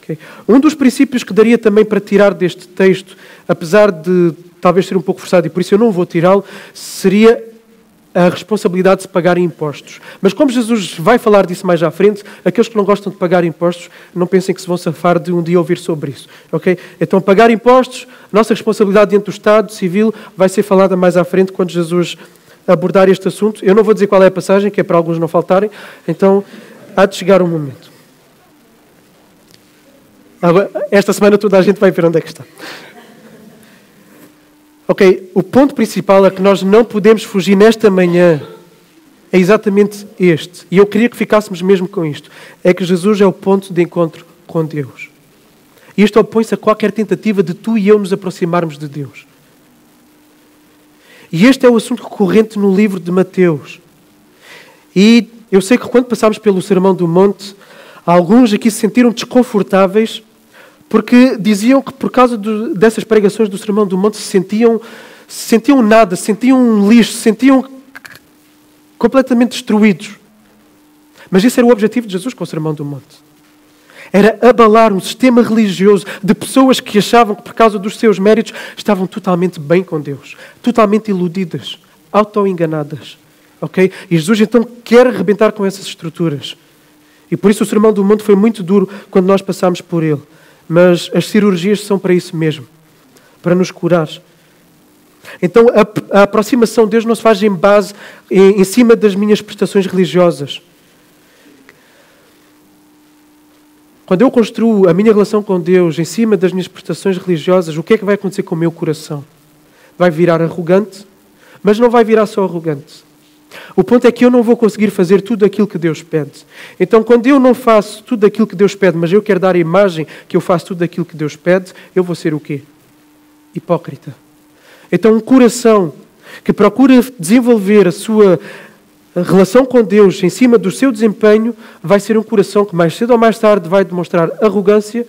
Okay. Um dos princípios que daria também para tirar deste texto, apesar de talvez ser um pouco forçado e por isso eu não vou tirá-lo, seria a responsabilidade de se pagar impostos. Mas como Jesus vai falar disso mais à frente, aqueles que não gostam de pagar impostos, não pensem que se vão safar de um dia ouvir sobre isso. Okay? Então, pagar impostos, nossa responsabilidade dentro do Estado civil, vai ser falada mais à frente quando Jesus abordar este assunto. Eu não vou dizer qual é a passagem, que é para alguns não faltarem, então há de chegar um momento. Esta semana toda a gente vai ver onde é que está. Ok, o ponto principal é que nós não podemos fugir nesta manhã. É exatamente este. E eu queria que ficássemos mesmo com isto. É que Jesus é o ponto de encontro com Deus. E isto opõe-se a qualquer tentativa de tu e eu nos aproximarmos de Deus. E este é o assunto recorrente no livro de Mateus. E eu sei que quando passámos pelo Sermão do Monte, alguns aqui se sentiram desconfortáveis porque diziam que por causa dessas pregações do Sermão do Monte se sentiam nada, se sentiam um lixo, se sentiam completamente destruídos. Mas esse era o objetivo de Jesus com o Sermão do Monte. Era abalar um sistema religioso de pessoas que achavam que por causa dos seus méritos estavam totalmente bem com Deus, totalmente iludidas, auto-enganadas. Okay? E Jesus então quer arrebentar com essas estruturas. E por isso o Sermão do Monte foi muito duro quando nós passámos por ele. Mas as cirurgias são para isso mesmo, para nos curar. Então a aproximação de Deus não se faz em base, em cima das minhas prestações religiosas. Quando eu construo a minha relação com Deus em cima das minhas prestações religiosas, o que é que vai acontecer com o meu coração? Vai virar arrogante, mas não vai virar só arrogante. O ponto é que eu não vou conseguir fazer tudo aquilo que Deus pede. Então, quando eu não faço tudo aquilo que Deus pede, mas eu quero dar a imagem que eu faço tudo aquilo que Deus pede, eu vou ser o quê? Hipócrita. Então, um coração que procura desenvolver a sua relação com Deus em cima do seu desempenho vai ser um coração que mais cedo ou mais tarde vai demonstrar arrogância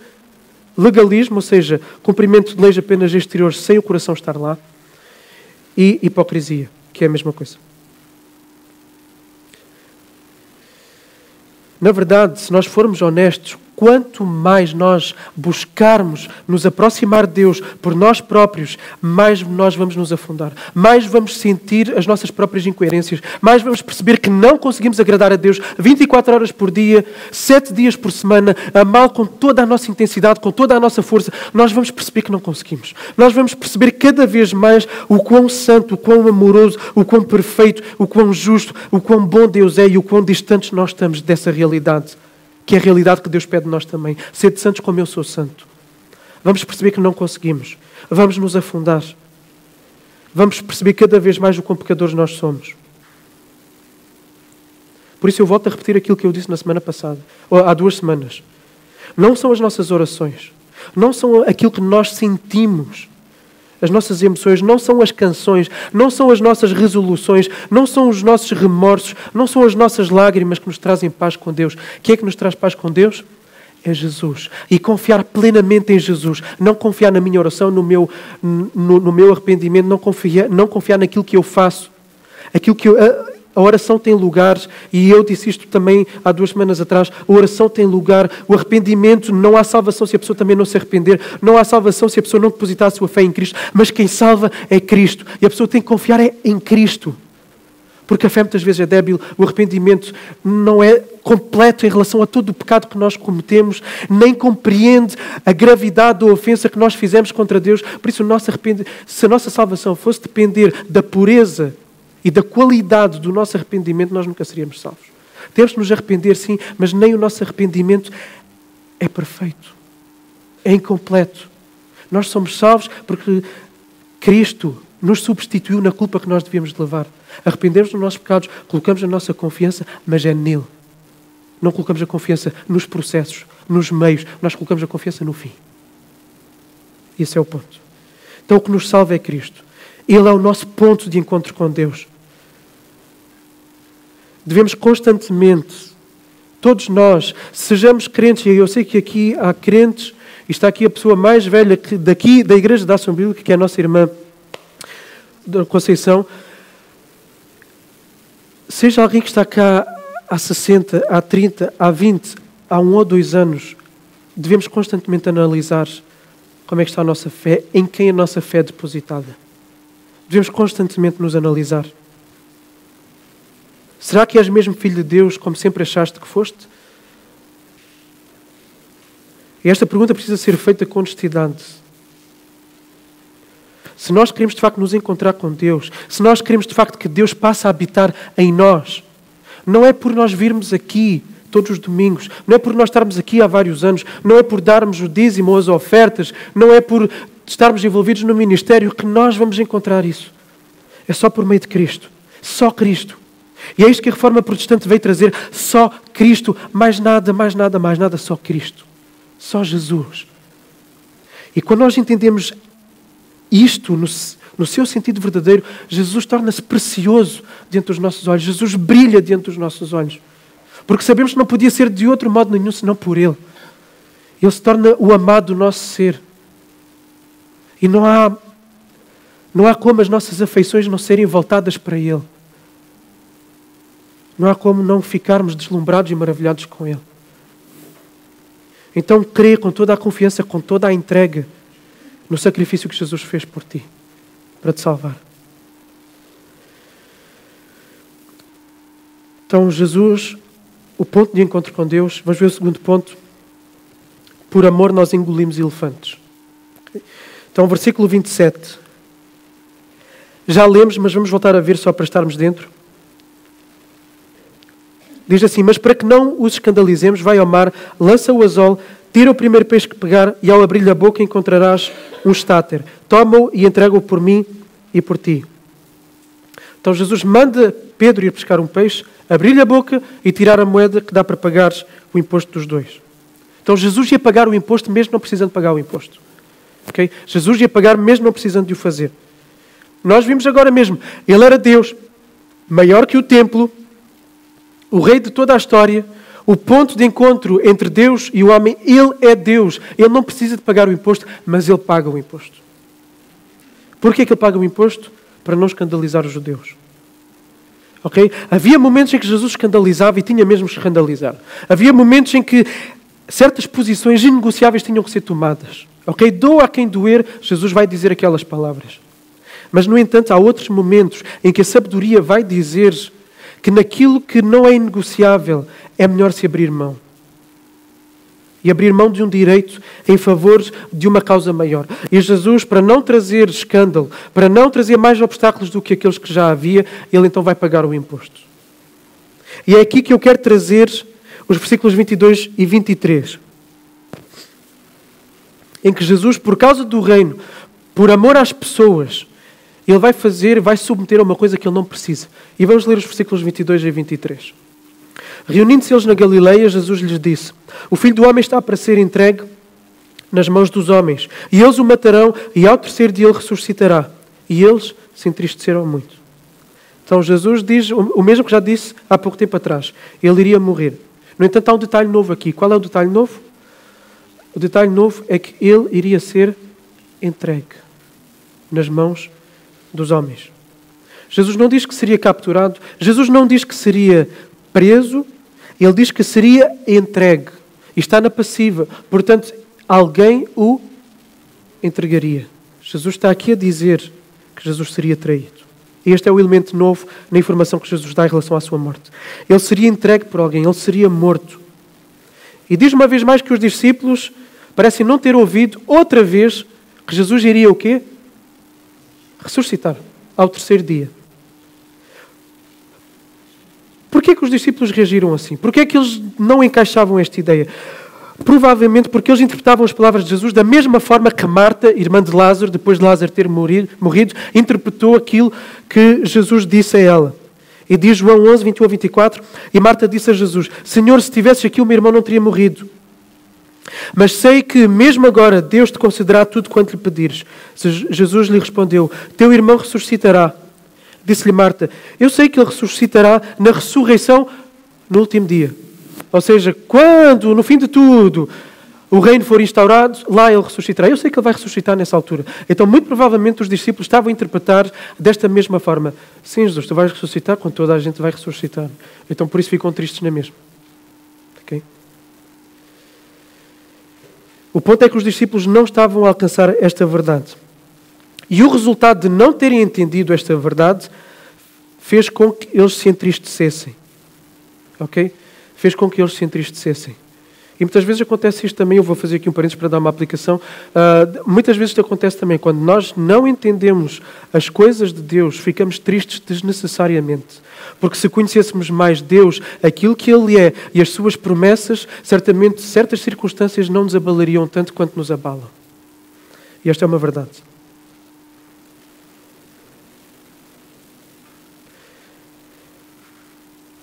legalismo, ou seja, cumprimento de leis apenas exteriores sem o coração estar lá, e hipocrisia, que é a mesma coisa. Na verdade, se nós formos honestos, quanto mais nós buscarmos nos aproximar de Deus por nós próprios, mais nós vamos nos afundar. Mais vamos sentir as nossas próprias incoerências. Mais vamos perceber que não conseguimos agradar a Deus 24 horas por dia, 7 dias por semana, amá-lo com toda a nossa intensidade, com toda a nossa força. Nós vamos perceber que não conseguimos. Nós vamos perceber cada vez mais o quão santo, o quão amoroso, o quão perfeito, o quão justo, o quão bom Deus é e o quão distantes nós estamos dessa realidade. Que é a realidade que Deus pede de nós também. Sede santos como eu sou santo. Vamos perceber que não conseguimos. Vamos nos afundar. Vamos perceber cada vez mais o quão pecadores nós somos. Por isso eu volto a repetir aquilo que eu disse na semana passada, ou há 2 semanas. Não são as nossas orações. Não são aquilo que nós sentimos. As nossas emoções, não são as canções, não são as nossas resoluções, não são os nossos remorsos, não são as nossas lágrimas que nos trazem paz com Deus. Quem é que nos traz paz com Deus? É Jesus. E confiar plenamente em Jesus. Não confiar na minha oração, no meu arrependimento, não confiar naquilo que eu faço. Aquilo que a oração tem lugar, e eu disse isto também há 2 semanas atrás, a oração tem lugar, o arrependimento, não há salvação se a pessoa também não se arrepender, não há salvação se a pessoa não depositar a sua fé em Cristo, mas quem salva é Cristo, e a pessoa tem que confiar em Cristo, porque a fé muitas vezes é débil, o arrependimento não é completo em relação a todo o pecado que nós cometemos, nem compreende a gravidade da ofensa que nós fizemos contra Deus. Por isso, se a nossa salvação fosse depender da pureza e da qualidade do nosso arrependimento, nós nunca seríamos salvos. Temos de nos arrepender, sim, mas nem o nosso arrependimento é perfeito. É incompleto. Nós somos salvos porque Cristo nos substituiu na culpa que nós devíamos de levar. Arrependemos dos nossos pecados, colocamos a nossa confiança, mas é nele. Não colocamos a confiança nos processos, nos meios. Nós colocamos a confiança no fim. Esse é o ponto. Então o que nos salva é Cristo. Ele é o nosso ponto de encontro com Deus. Devemos constantemente, todos nós, sejamos crentes, e eu sei que aqui há crentes, e está aqui a pessoa mais velha daqui da Igreja da Ação Bíblica, que é a nossa irmã da Conceição, seja alguém que está cá há 60, há 30, há 20, há 1 ou 2 anos, devemos constantemente analisar como é que está a nossa fé, em quem a nossa fé é depositada. Devemos constantemente nos analisar. Será que és mesmo filho de Deus como sempre achaste que foste? E esta pergunta precisa ser feita com honestidade. Se nós queremos de facto nos encontrar com Deus, se nós queremos de facto que Deus passe a habitar em nós, não é por nós virmos aqui todos os domingos, não é por nós estarmos aqui há vários anos, não é por darmos o dízimo ou as ofertas, não é por estarmos envolvidos no ministério que nós vamos encontrar isso. É só por meio de Cristo. Só Cristo. E é isto que a Reforma Protestante veio trazer. Só Cristo. Mais nada, mais nada, mais nada. Só Cristo. Só Jesus. E quando nós entendemos isto no seu sentido verdadeiro, Jesus torna-se precioso diante dos nossos olhos. Jesus brilha diante dos nossos olhos. Porque sabemos que não podia ser de outro modo nenhum senão por Ele. Ele se torna o amado do nosso ser. E não há como as nossas afeições não serem voltadas para Ele. Não há como não ficarmos deslumbrados e maravilhados com Ele. Então crê com toda a confiança, com toda a entrega no sacrifício que Jesus fez por ti, para te salvar. Então Jesus, o ponto de encontro com Deus, vamos ver o segundo ponto. Por amor nós engolimos elefantes. Então versículo 27. Já lemos, mas vamos voltar a ver só para estarmos dentro. Diz assim: mas para que não os escandalizemos, vai ao mar, lança o anzol, tira o primeiro peixe que pegar e ao abrir-lhe a boca encontrarás um estáter. Toma-o e entrega-o por mim e por ti. Então Jesus manda Pedro ir pescar um peixe, abrir-lhe a boca e tirar a moeda que dá para pagar o imposto dos 2. Então Jesus ia pagar o imposto mesmo não precisando pagar o imposto. Okay? Jesus ia pagar mesmo não precisando de o fazer. Nós vimos agora mesmo, Ele era Deus, maior que o templo, o rei de toda a história, O ponto de encontro entre Deus e o homem, Ele é Deus. Ele não precisa de pagar o imposto, mas Ele paga o imposto. Porquê que Ele paga o imposto? Para não escandalizar os judeus. Okay? Havia momentos em que Jesus escandalizava e tinha mesmo que escandalizar. Havia momentos em que certas posições inegociáveis tinham que ser tomadas. Okay? Doa a quem doer, Jesus vai dizer aquelas palavras. Mas, no entanto, há outros momentos em que a sabedoria vai dizer que naquilo que não é inegociável é melhor se abrir mão. E abrir mão de um direito em favor de uma causa maior. E Jesus, para não trazer escândalo, para não trazer mais obstáculos do que aqueles que já havia, Ele então vai pagar o imposto. E é aqui que eu quero trazer os versículos 22 e 23. Em que Jesus, por causa do reino, por amor às pessoas, Ele vai submeter a uma coisa que Ele não precisa. E vamos ler os versículos 22 e 23. Reunindo-se eles na Galileia, Jesus lhes disse: o Filho do Homem está para ser entregue nas mãos dos homens, e eles o matarão, e ao terceiro dia ele ressuscitará. E eles se entristeceram muito. Então Jesus diz o mesmo que já disse há pouco tempo atrás. Ele iria morrer. No entanto, há um detalhe novo aqui. Qual é o detalhe novo? O detalhe novo é que ele iria ser entregue nas mãos dos homens. Jesus não diz que seria capturado. Jesus não diz que seria preso. Ele diz que seria entregue. E está na passiva. Portanto, alguém o entregaria. Jesus está aqui a dizer que Jesus seria traído. E este é o elemento novo na informação que Jesus dá em relação à sua morte. Ele seria entregue por alguém. Ele seria morto. E diz uma vez mais que os discípulos parecem não ter ouvido outra vez que Jesus iria o quê? Ressuscitar ao terceiro dia. Porquê que os discípulos reagiram assim? Porquê que eles não encaixavam esta ideia? Provavelmente porque eles interpretavam as palavras de Jesus da mesma forma que Marta, irmã de Lázaro, depois de Lázaro ter morrido, interpretou aquilo que Jesus disse a ela. E diz João 11, 21 a 24, e Marta disse a Jesus: Senhor, se tivesses aqui, o meu irmão não teria morrido. Mas sei que mesmo agora Deus te concederá tudo quanto lhe pedires. Jesus lhe respondeu: teu irmão ressuscitará. Disse-lhe Marta: eu sei que ele ressuscitará na ressurreição no último dia. Ou seja, quando, no fim de tudo, o reino for instaurado, lá ele ressuscitará. Eu sei que ele vai ressuscitar nessa altura. Então, muito provavelmente, os discípulos estavam a interpretar desta mesma forma. Sim, Jesus, tu vais ressuscitar quando toda a gente vai ressuscitar. Então, por isso ficam tristes na mesma. Ok? O ponto é que os discípulos não estavam a alcançar esta verdade. E o resultado de não terem entendido esta verdade fez com que eles se entristecessem. Ok? Fez com que eles se entristecessem. E muitas vezes acontece isto também, eu vou fazer aqui um parênteses para dar uma aplicação. Muitas vezes isto acontece também, quando nós não entendemos as coisas de Deus, ficamos tristes desnecessariamente. Porque se conhecêssemos mais Deus, aquilo que Ele é e as suas promessas, certamente certas circunstâncias não nos abalariam tanto quanto nos abalam. E esta é uma verdade.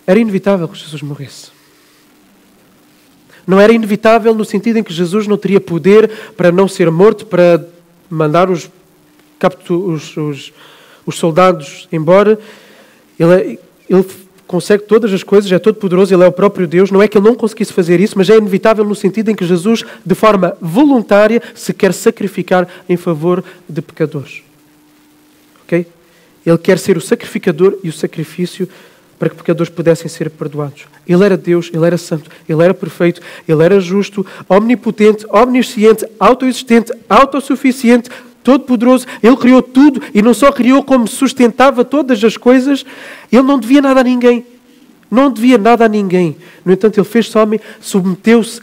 Era inevitável que Jesus morresse. Não era inevitável no sentido em que Jesus não teria poder para não ser morto, para mandar os soldados embora. Ele consegue todas as coisas, é todo poderoso, Ele é o próprio Deus. Não é que Ele não conseguisse fazer isso, mas é inevitável no sentido em que Jesus, de forma voluntária, se quer sacrificar em favor de pecadores. Ok? Ele quer ser o sacrificador e o sacrifício para que pecadores pudessem ser perdoados. Ele era Deus, Ele era santo, Ele era perfeito, Ele era justo, omnipotente, omnisciente, autoexistente, autossuficiente, todo-poderoso. Ele criou tudo e não só criou como sustentava todas as coisas. Ele não devia nada a ninguém. Não devia nada a ninguém. No entanto, Ele fez-se homem, submeteu-se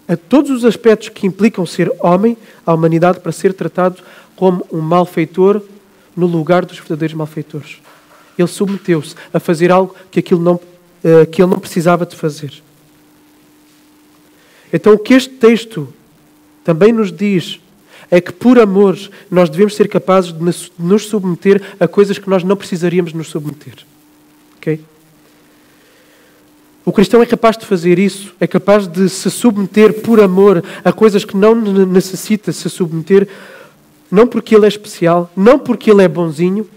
a todos os aspectos que implicam ser homem, à humanidade, para ser tratado como um malfeitor no lugar dos verdadeiros malfeitores. Ele submeteu-se a fazer algo que ele não precisava de fazer. Então, o que este texto também nos diz é que, por amor, nós devemos ser capazes de nos submeter a coisas que nós não precisaríamos nos submeter. Ok? O cristão é capaz de fazer isso, é capaz de se submeter por amor a coisas que não necessita se submeter, não porque ele é especial, não porque ele é bonzinho,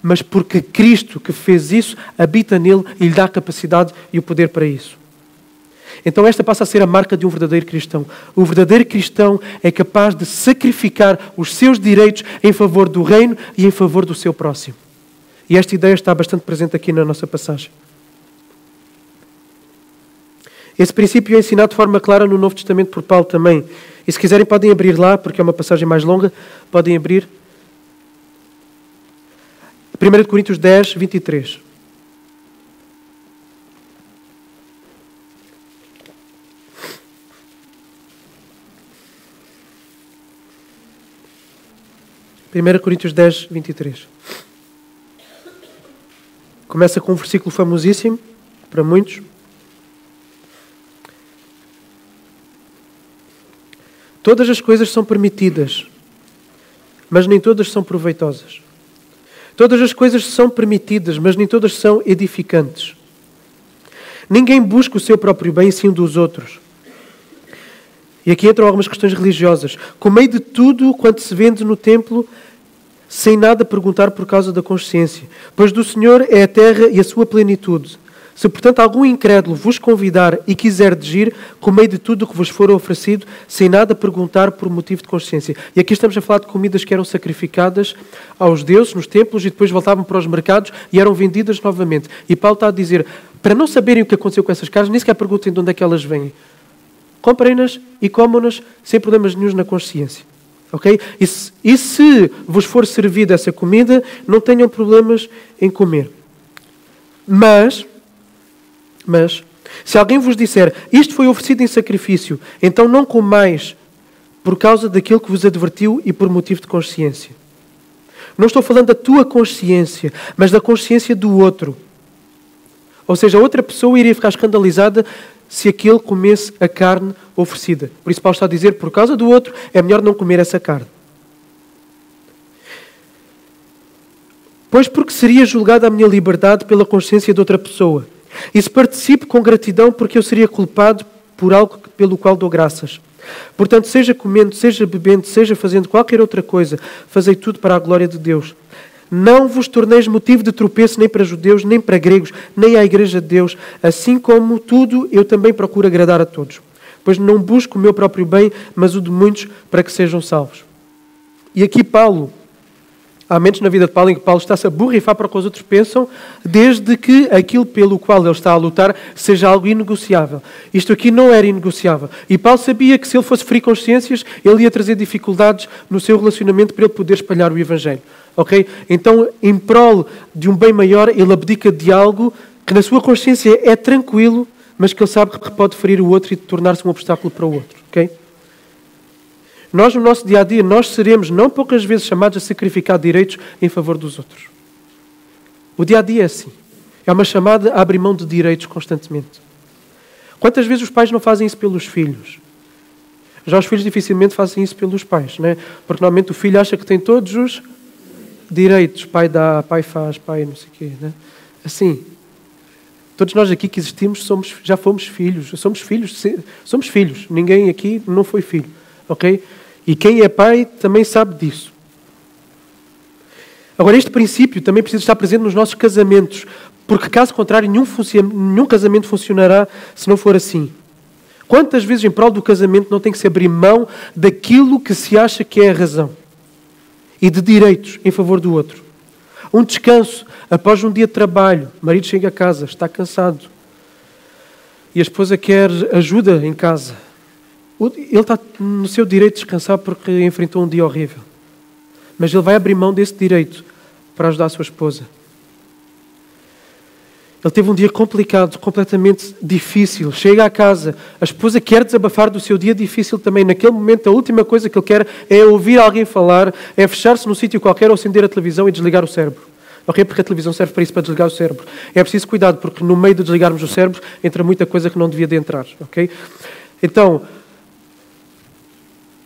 mas porque Cristo, que fez isso, habita nele e lhe dá a capacidade e o poder para isso. Então esta passa a ser a marca de um verdadeiro cristão. O verdadeiro cristão é capaz de sacrificar os seus direitos em favor do reino e em favor do seu próximo. E esta ideia está bastante presente aqui na nossa passagem. Esse princípio é ensinado de forma clara no Novo Testamento por Paulo também. E se quiserem podem abrir lá, porque é uma passagem mais longa, podem abrir. 1 Coríntios 10, 23. Coríntios 10, 23. Começa com um versículo famosíssimo para muitos. Todas as coisas são permitidas, mas nem todas são proveitosas. Todas as coisas são permitidas, mas nem todas são edificantes. Ninguém busca o seu próprio bem, sim dos outros. E aqui entram algumas questões religiosas. Comei de tudo quanto se vende no templo, sem nada perguntar por causa da consciência. Pois do Senhor é a terra e a sua plenitude. Se, portanto, algum incrédulo vos convidar e quiser ir, comei de tudo o que vos for oferecido, sem nada perguntar por motivo de consciência. E aqui estamos a falar de comidas que eram sacrificadas aos deuses nos templos e depois voltavam para os mercados e eram vendidas novamente. E Paulo está a dizer, para não saberem o que aconteceu com essas carnes, nem sequer perguntem de onde é que elas vêm. Comprem-nas e comam-nas sem problemas nenhums na consciência. Okay? E se vos for servida essa comida, não tenham problemas em comer. Mas, se alguém vos disser, isto foi oferecido em sacrifício, então não comais por causa daquilo que vos advertiu e por motivo de consciência. Não estou falando da tua consciência, mas da consciência do outro. Ou seja, a outra pessoa iria ficar escandalizada se aquele comesse a carne oferecida. Por isso Paulo está a dizer, por causa do outro, é melhor não comer essa carne. Pois porque seria julgada a minha liberdade pela consciência de outra pessoa. E se participo com gratidão porque eu seria culpado por algo pelo qual dou graças. Portanto, seja comendo, seja bebendo, seja fazendo qualquer outra coisa, fazei tudo para a glória de Deus. Não vos torneis motivo de tropeço nem para judeus, nem para gregos, nem à igreja de Deus. Assim como tudo, eu também procuro agradar a todos. Pois não busco o meu próprio bem, mas o de muitos para que sejam salvos. E aqui Paulo, há momentos na vida de Paulo em que Paulo está-se a borrifar para o que os outros pensam, desde que aquilo pelo qual ele está a lutar seja algo inegociável. Isto aqui não era inegociável. E Paulo sabia que se ele fosse ferir consciências, ele ia trazer dificuldades no seu relacionamento para ele poder espalhar o Evangelho. Okay? Então, em prol de um bem maior, ele abdica de algo que na sua consciência é tranquilo, mas que ele sabe que pode ferir o outro e tornar-se um obstáculo para o outro. Okay? Nós, no nosso dia-a-dia, nós seremos não poucas vezes chamados a sacrificar direitos em favor dos outros. O dia-a-dia é assim. É uma chamada a abrir mão de direitos constantemente. Quantas vezes os pais não fazem isso pelos filhos? Já os filhos dificilmente fazem isso pelos pais, não é? Porque normalmente o filho acha que tem todos os direitos. Pai dá, pai faz, pai não sei o quê. Né? Assim, todos nós aqui que existimos já fomos filhos. Somos filhos. Ninguém aqui não foi filho. Ok? E quem é pai também sabe disso. Agora, este princípio também precisa estar presente nos nossos casamentos, porque caso contrário, nenhum casamento funcionará se não for assim. Quantas vezes em prol do casamento não tem que se abrir mão daquilo que se acha que é a razão e de direitos em favor do outro? Um descanso após um dia de trabalho, o marido chega a casa, está cansado e a esposa quer ajuda em casa. Ele está no seu direito de descansar porque enfrentou um dia horrível. Mas ele vai abrir mão desse direito para ajudar a sua esposa. Ele teve um dia complicado, completamente difícil. Chega à casa, a esposa quer desabafar do seu dia difícil também. Naquele momento, a última coisa que ele quer é ouvir alguém falar, é fechar-se num sítio qualquer ou acender a televisão e desligar o cérebro. Ok? Porque a televisão serve para isso, para desligar o cérebro. É preciso cuidado, porque no meio de desligarmos o cérebro entra muita coisa que não devia de entrar. Ok? Então,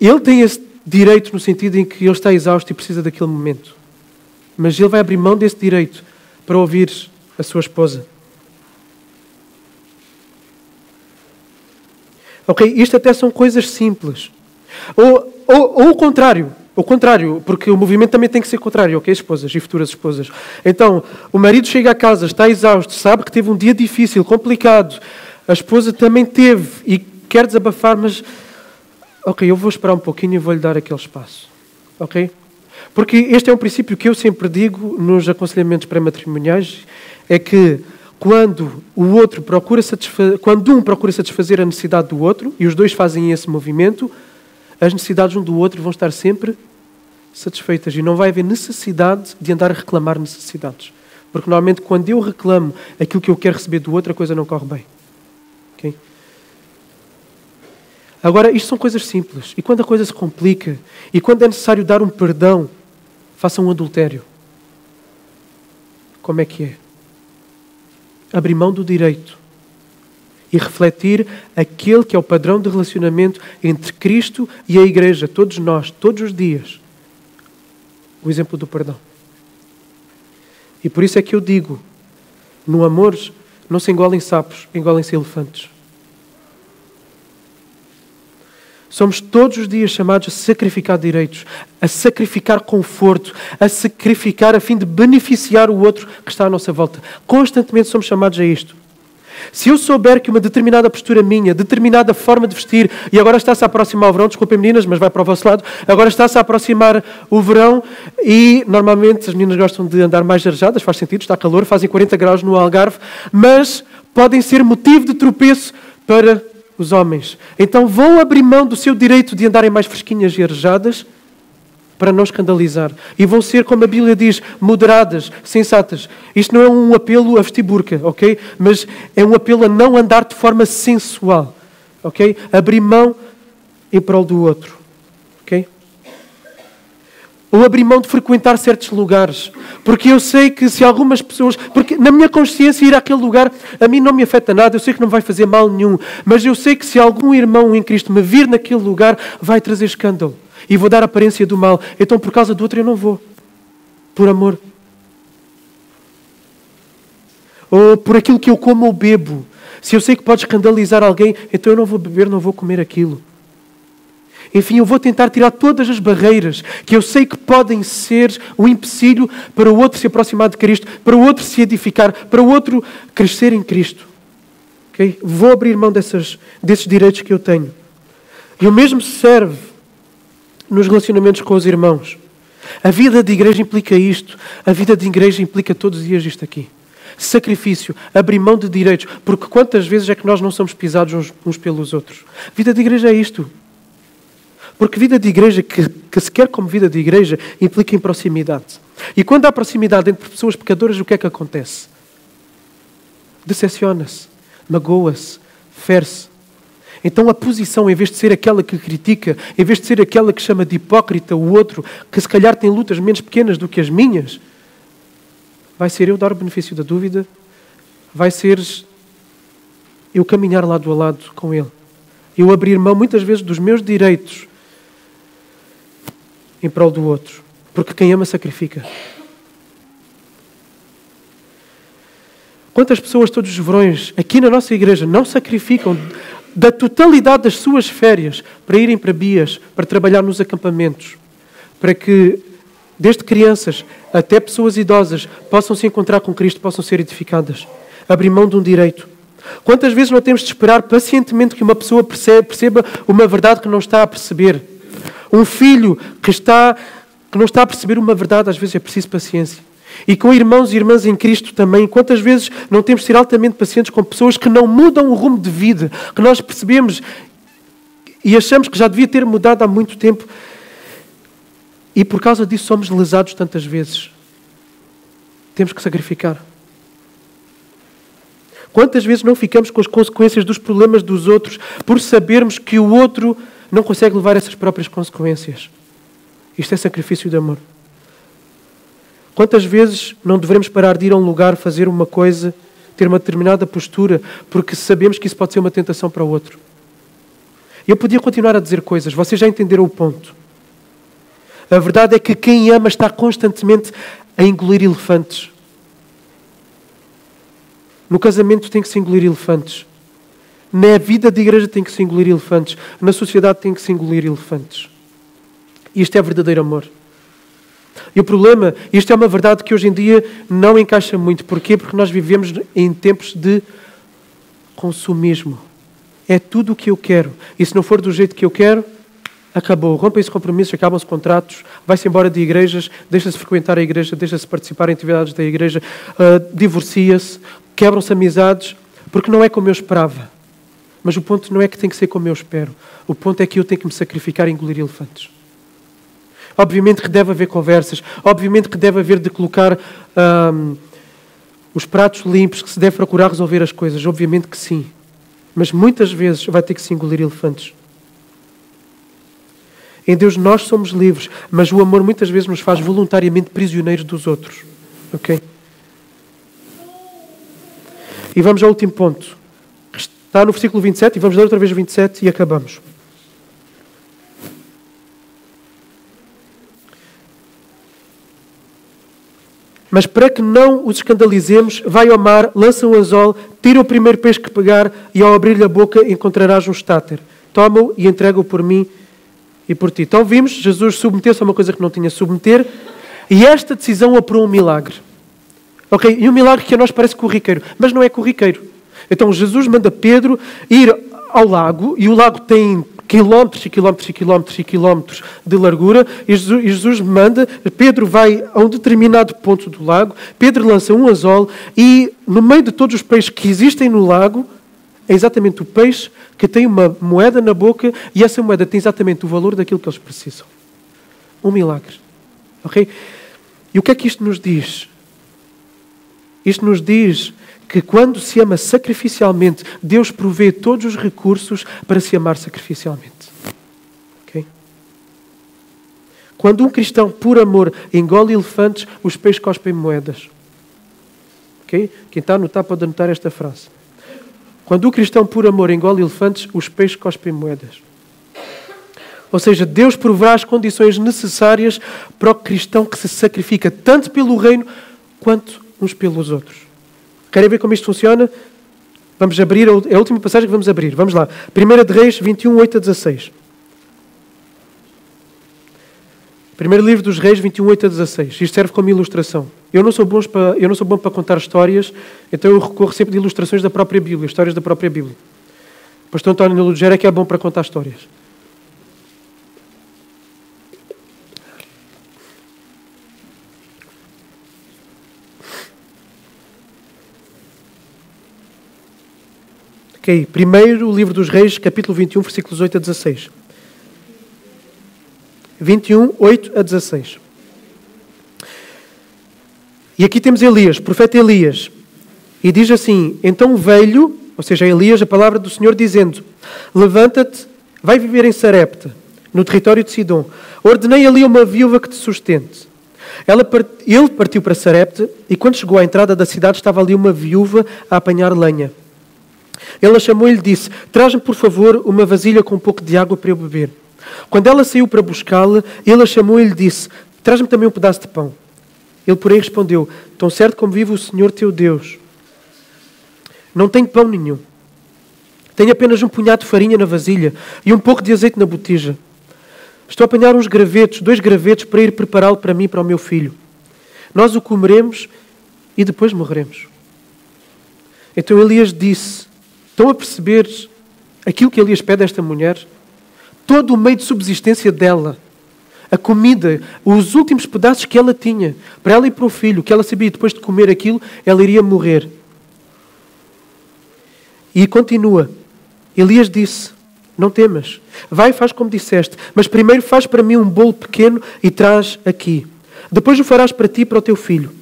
ele tem esse direito no sentido em que ele está exausto e precisa daquele momento. Mas ele vai abrir mão desse direito para ouvir a sua esposa. Ok? Isto até são coisas simples. Ou o contrário. O contrário, porque o movimento também tem que ser contrário, ok, esposas e futuras esposas. Então, o marido chega a casa, está exausto, sabe que teve um dia difícil, complicado, A esposa também teve e quer desabafar, mas... Ok, eu vou esperar um pouquinho e vou-lhe dar aquele espaço. Ok? Porque este é um princípio que eu sempre digo nos aconselhamentos pré-matrimoniais, é que quando um procura satisfazer a necessidade do outro, e os dois fazem esse movimento, as necessidades um do outro vão estar sempre satisfeitas e não vai haver necessidade de andar a reclamar necessidades. Porque normalmente quando eu reclamo aquilo que eu quero receber do outro, a coisa não corre bem. Okay? Agora, isto são coisas simples. E quando a coisa se complica, e quando é necessário dar um perdão, faça um adultério. Como é que é? Abrir mão do direito e refletir aquele que é o padrão de relacionamento entre Cristo e a Igreja, todos nós, todos os dias. O exemplo do perdão. E por isso é que eu digo, no amor não se engolem sapos, engolem-se elefantes. Somos todos os dias chamados a sacrificar direitos, a sacrificar conforto, a sacrificar a fim de beneficiar o outro que está à nossa volta. Constantemente somos chamados a isto. Se eu souber que uma determinada postura minha, determinada forma de vestir, e agora está-se a aproximar o verão, desculpem meninas, mas vai para o vosso lado, agora está-se a aproximar o verão e normalmente as meninas gostam de andar mais arejadas, faz sentido, está calor, fazem 40 graus no Algarve, mas podem ser motivo de tropeço para os homens. Então vão abrir mão do seu direito de andarem mais fresquinhas e arejadas para não escandalizar. E vão ser, como a Bíblia diz, moderadas, sensatas. Isto não é um apelo a vestir burca, ok? Mas é um apelo a não andar de forma sensual, ok? Abrir mão em prol do outro, ok? Ou abrir mão de frequentar certos lugares. Porque eu sei que se algumas pessoas... Porque na minha consciência ir àquele lugar a mim não me afeta nada, eu sei que não vai fazer mal nenhum. Mas eu sei que se algum irmão em Cristo me vir naquele lugar, vai trazer escândalo. E vou dar aparência do mal. Então por causa do outro eu não vou. Por amor. Ou por aquilo que eu como ou bebo. Se eu sei que pode escandalizar alguém, então eu não vou beber, não vou comer aquilo. Enfim, eu vou tentar tirar todas as barreiras que eu sei que podem ser um empecilho para o outro se aproximar de Cristo, para o outro se edificar, para o outro crescer em Cristo. Okay? Vou abrir mão desses direitos que eu tenho. E o mesmo serve nos relacionamentos com os irmãos. A vida de igreja implica isto. A vida de igreja implica todos os dias isto aqui. Sacrifício, abrir mão de direitos. Porque quantas vezes é que nós não somos pisados uns pelos outros? A vida de igreja é isto. Porque vida de igreja, que se quer como vida de igreja, implica em proximidade. E quando há proximidade entre pessoas pecadoras, o que é que acontece? Decepciona-se, magoa-se, fere-se. Então a posição, em vez de ser aquela que critica, em vez de ser aquela que chama de hipócrita o outro, que se calhar tem lutas menos pequenas do que as minhas, vai ser eu dar o benefício da dúvida, vai ser eu caminhar lado a lado com ele. Eu abrir mão muitas vezes dos meus direitos em prol do outro. Porque quem ama sacrifica. Quantas pessoas todos os verões aqui na nossa igreja não sacrificam da totalidade das suas férias para irem para Bias, para trabalhar nos acampamentos, para que desde crianças até pessoas idosas possam se encontrar com Cristo, possam ser edificadas. Abrir mão de um direito. Quantas vezes não temos de esperar pacientemente que uma pessoa perceba uma verdade que não está a perceber? Um filho que não está a perceber uma verdade, às vezes é preciso paciência. E com irmãos e irmãs em Cristo também, quantas vezes não temos de ser altamente pacientes com pessoas que não mudam o rumo de vida, que nós percebemos e achamos que já devia ter mudado há muito tempo. E por causa disso somos lesados tantas vezes. Temos que sacrificar. Quantas vezes não ficamos com as consequências dos problemas dos outros por sabermos que o outro não consegue levar essas próprias consequências? Isto é sacrifício de amor. Quantas vezes não devemos parar de ir a um lugar, fazer uma coisa, ter uma determinada postura, porque sabemos que isso pode ser uma tentação para o outro? Eu podia continuar a dizer coisas, vocês já entenderam o ponto. A verdade é que quem ama está constantemente a engolir elefantes. No casamento tem que se engolir elefantes. Na vida de igreja tem que se engolir elefantes. Na sociedade tem que se engolir elefantes. Isto é verdadeiro amor. E o problema, isto é uma verdade que hoje em dia não encaixa muito. Porquê? Porque nós vivemos em tempos de consumismo. É tudo o que eu quero. E se não for do jeito que eu quero, acabou. Rompem-se compromissos, acabam-se contratos, vai-se embora de igrejas, deixa-se frequentar a igreja, deixa-se participar em atividades da igreja, divorcia-se, quebram-se amizades, porque não é como eu esperava. Mas o ponto não é que tem que ser como eu espero. O ponto é que eu tenho que me sacrificar e engolir elefantes. Obviamente que deve haver conversas, obviamente que deve haver de colocar os pratos limpos, que se deve procurar resolver as coisas, obviamente que sim. Mas muitas vezes vai ter que se engolir elefantes. Em Deus nós somos livres, mas o amor muitas vezes nos faz voluntariamente prisioneiros dos outros. Ok? E vamos ao último ponto. Está no versículo 27, e vamos ler outra vez o 27 e acabamos. Mas para que não os escandalizemos, vai ao mar, lança um anzol, tira o primeiro peixe que pegar e ao abrir-lhe a boca encontrarás um estáter. Toma-o e entrega-o por mim e por ti. Então vimos Jesus submeter-se a uma coisa que não tinha submeter e esta decisão operou um milagre. Ok? E um milagre que a nós parece corriqueiro, mas não é corriqueiro. Então Jesus manda Pedro ir ao lago e o lago tem quilómetros e quilómetros e quilómetros e quilómetros de largura e Jesus manda, Pedro vai a um determinado ponto do lago, Pedro lança um anzol e no meio de todos os peixes que existem no lago, é exatamente o peixe que tem uma moeda na boca e essa moeda tem exatamente o valor daquilo que eles precisam. Um milagre. Ok? E o que é que isto nos diz? Isto nos diz que quando se ama sacrificialmente, Deus provê todos os recursos para se amar sacrificialmente. Okay? Quando um cristão, por amor, engole elefantes, os peixes cospem moedas. Okay? Quem está a anotar pode anotar esta frase. Quando um cristão, por amor, engole elefantes, os peixes cospem moedas. Ou seja, Deus proverá as condições necessárias para o cristão que se sacrifica tanto pelo reino quanto uns pelos outros. Querem ver como isto funciona? Vamos abrir, é a última passagem que vamos abrir. Vamos lá. 1 de Reis 21, 8 a 16. Primeiro livro dos Reis, 21, 8 a 16. Isto serve como ilustração. Eu não sou bom para contar histórias, então eu recorro sempre de ilustrações da própria Bíblia, histórias da própria Bíblia. O pastor António Lugero é que é bom para contar histórias. Ok, primeiro livro dos Reis, capítulo 21, versículos 8 a 16. 21, 8 a 16. E aqui temos Elias, profeta Elias. E diz assim, então veio, ou seja, Elias, a palavra do Senhor dizendo, levanta-te, vai viver em Sarepta, no território de Sidom. Ordenei ali uma viúva que te sustente. Ele partiu para Sarepta e quando chegou à entrada da cidade estava ali uma viúva a apanhar lenha. Ele a chamou e lhe disse, traz-me por favor uma vasilha com um pouco de água para eu beber. Quando ela saiu para buscá-la, ele a chamou e lhe disse, traz-me também um pedaço de pão. Ele, porém, respondeu, tão certo como vive o Senhor teu Deus, não tenho pão nenhum. Tenho apenas um punhado de farinha na vasilha e um pouco de azeite na botija. Estou a apanhar uns gravetos, 2 gravetos, para ir prepará-lo para mim e para o meu filho. Nós o comeremos e depois morreremos. Então Elias disse, estão a perceber aquilo que Elias pede a esta mulher? Todo o meio de subsistência dela, a comida, os últimos pedaços que ela tinha, para ela e para o filho, que ela sabia depois de comer aquilo, ela iria morrer. E continua. Elias disse, não temas, vai e faz como disseste, mas primeiro faz para mim um bolo pequeno e traz aqui. Depois o farás para ti e para o teu filho.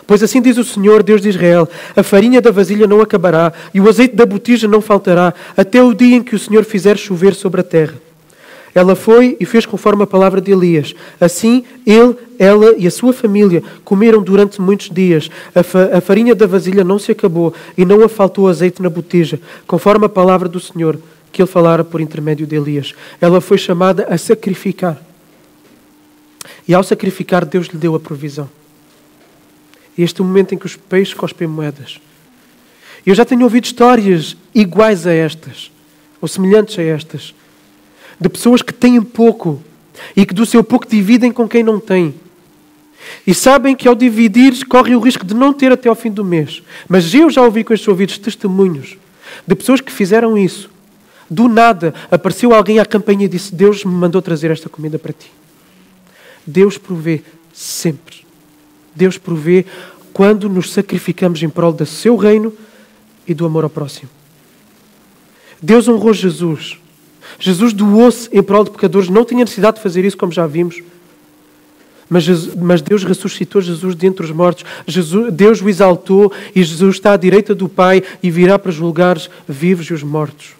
Pois assim diz o Senhor, Deus de Israel, a farinha da vasilha não acabará e o azeite da botija não faltará, até o dia em que o Senhor fizer chover sobre a terra. Ela foi e fez conforme a palavra de Elias. Assim, ele, ela e a sua família comeram durante muitos dias. A farinha da vasilha não se acabou e não a faltou azeite na botija, conforme a palavra do Senhor, que ele falara por intermédio de Elias. Ela foi chamada a sacrificar. E ao sacrificar, Deus lhe deu a provisão. Este é o momento em que os peixes cospem moedas. Eu já tenho ouvido histórias iguais a estas, ou semelhantes a estas, de pessoas que têm pouco e que do seu pouco dividem com quem não tem. E sabem que ao dividir correm o risco de não ter até ao fim do mês. Mas eu já ouvi com estes ouvidos testemunhos de pessoas que fizeram isso. Do nada, apareceu alguém à campainha e disse: Deus me mandou trazer esta comida para ti. Deus provê sempre. Deus provê quando nos sacrificamos em prol do seu reino e do amor ao próximo. Deus honrou Jesus. Jesus doou-se em prol de pecadores. Não tinha necessidade de fazer isso, como já vimos. Mas Deus ressuscitou Jesus dentre os mortos. Deus o exaltou e Jesus está à direita do Pai e virá para julgar os vivos e os mortos.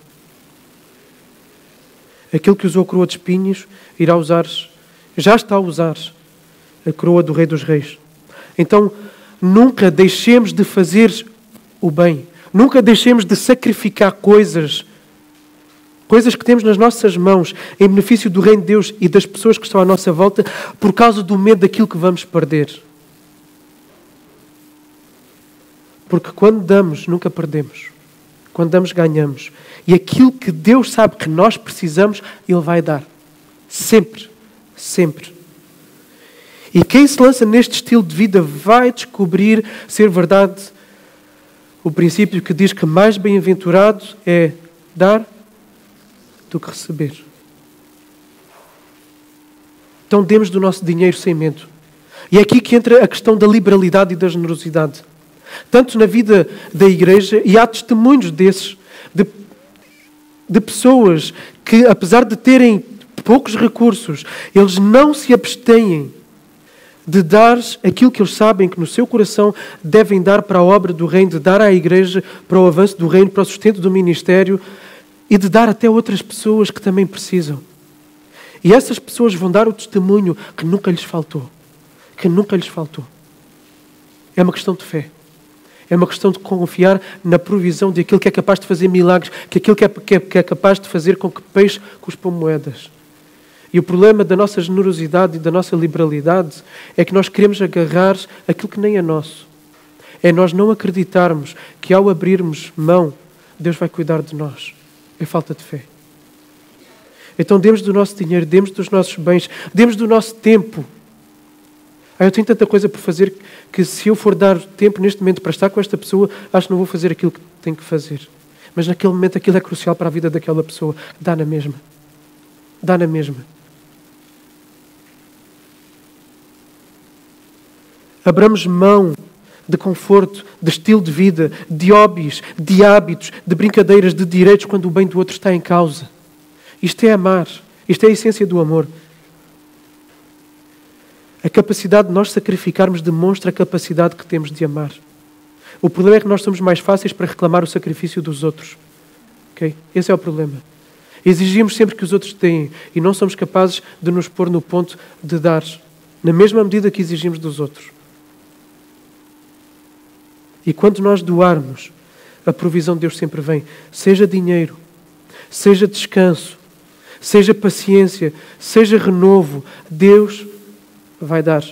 Aquele que usou a coroa de espinhos irá usar, já está a usar, a coroa do Rei dos Reis. Então, nunca deixemos de fazer o bem. Nunca deixemos de sacrificar coisas que temos nas nossas mãos em benefício do reino de Deus e das pessoas que estão à nossa volta por causa do medo daquilo que vamos perder. Porque quando damos, nunca perdemos. Quando damos, ganhamos. E aquilo que Deus sabe que nós precisamos, Ele vai dar. Sempre. Sempre. E quem se lança neste estilo de vida vai descobrir ser verdade o princípio que diz que mais bem-aventurado é dar do que receber. Então demos do nosso dinheiro sem medo. E é aqui que entra a questão da liberalidade e da generosidade. Tanto na vida da igreja, e há testemunhos desses, de pessoas que, apesar de terem poucos recursos, eles não se abstêm de dar aquilo que eles sabem que no seu coração devem dar para a obra do reino, de dar à igreja, para o avanço do reino, para o sustento do ministério e de dar até outras pessoas que também precisam. E essas pessoas vão dar o testemunho que nunca lhes faltou. Que nunca lhes faltou. É uma questão de fé. É uma questão de confiar na provisão daquilo que é capaz de fazer milagres, que aquilo que é capaz de fazer com que peixe cuspa moedas. E o problema da nossa generosidade e da nossa liberalidade é que nós queremos agarrar aquilo que nem é nosso. É nós não acreditarmos que ao abrirmos mão, Deus vai cuidar de nós. É falta de fé. Então demos do nosso dinheiro, demos dos nossos bens, demos do nosso tempo. Eu tenho tanta coisa por fazer que se eu for dar tempo neste momento para estar com esta pessoa, acho que não vou fazer aquilo que tenho que fazer. Mas naquele momento aquilo é crucial para a vida daquela pessoa. Dá na mesma. Dá na mesma. Abramos mão de conforto, de estilo de vida, de hobbies, de hábitos, de brincadeiras, de direitos quando o bem do outro está em causa. Isto é amar. Isto é a essência do amor. A capacidade de nós sacrificarmos demonstra a capacidade que temos de amar. O problema é que nós somos mais fáceis para reclamar o sacrifício dos outros. Okay? Esse é o problema. Exigimos sempre que os outros deem e não somos capazes de nos pôr no ponto de dar, na mesma medida que exigimos dos outros. E quando nós doarmos, a provisão de Deus sempre vem. Seja dinheiro, seja descanso, seja paciência, seja renovo, Deus vai dar.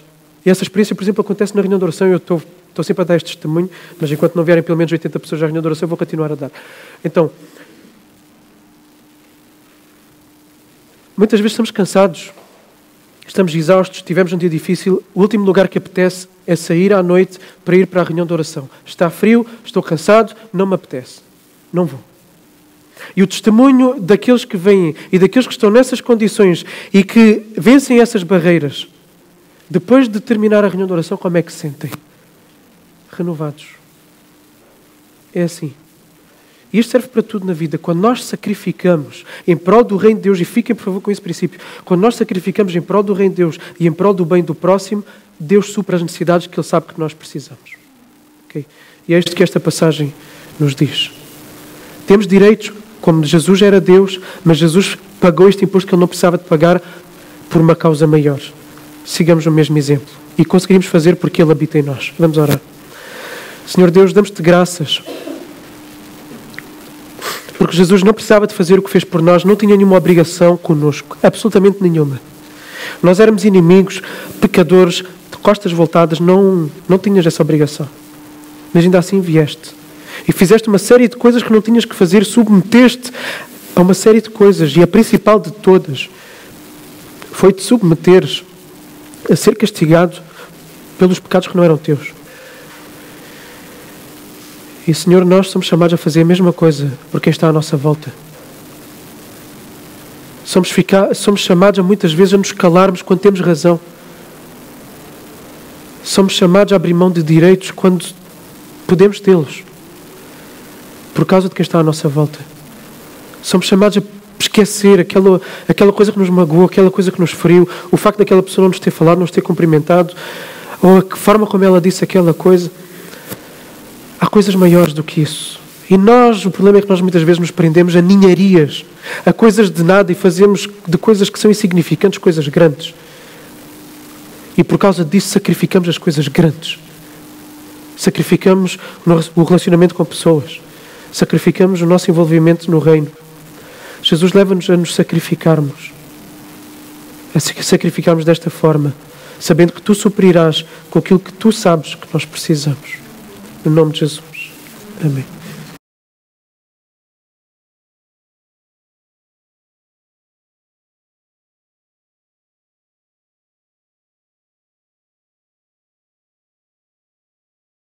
E essa experiência, por exemplo, acontece na reunião de oração. Eu estou sempre a dar este testemunho, mas enquanto não vierem pelo menos 80 pessoas à reunião de oração, eu vou continuar a dar. Então, muitas vezes estamos cansados, estamos exaustos, tivemos um dia difícil, o último lugar que apetece é sair à noite para ir para a reunião de oração. Está frio, estou cansado, não me apetece. Não vou. E o testemunho daqueles que vêm e daqueles que estão nessas condições e que vencem essas barreiras, depois de terminar a reunião de oração, como é que se sentem? Renovados. É assim. E isto serve para tudo na vida. Quando nós sacrificamos em prol do reino de Deus, e fiquem por favor com esse princípio, quando nós sacrificamos em prol do reino de Deus e em prol do bem do próximo, Deus supra as necessidades que Ele sabe que nós precisamos. Okay? E é isto que esta passagem nos diz. Temos direitos, como Jesus era Deus, mas Jesus pagou este imposto que Ele não precisava de pagar por uma causa maior. Sigamos o mesmo exemplo. E conseguimos fazer porque Ele habita em nós. Vamos orar. Senhor Deus, damos-te graças. Porque Jesus não precisava de fazer o que fez por nós, não tinha nenhuma obrigação connosco. Absolutamente nenhuma. Nós éramos inimigos, pecadores, de costas voltadas, não tinhas essa obrigação. Mas ainda assim vieste. E fizeste uma série de coisas que não tinhas que fazer, submeteste a uma série de coisas. E a principal de todas foi te submeteres a ser castigado pelos pecados que não eram teus. E, Senhor, nós somos chamados a fazer a mesma coisa por quem está à nossa volta. Somos chamados muitas vezes a nos calarmos quando temos razão. Somos chamados a abrir mão de direitos quando podemos tê-los, por causa de quem está à nossa volta. Somos chamados a esquecer aquela coisa que nos magoou, aquela coisa que nos feriu, o facto daquela pessoa não nos ter falado, não nos ter cumprimentado, ou a forma como ela disse aquela coisa. Há coisas maiores do que isso. E o problema é que nós muitas vezes nos prendemos a ninharias, a coisas de nada, e fazemos de coisas que são insignificantes coisas grandes. E por causa disso sacrificamos as coisas grandes. Sacrificamos o relacionamento com pessoas. Sacrificamos o nosso envolvimento no reino. Jesus leva-nos a nos sacrificarmos. A sacrificarmos desta forma, sabendo que Tu suprirás com aquilo que Tu sabes que nós precisamos. No nome de Jesus. Amém.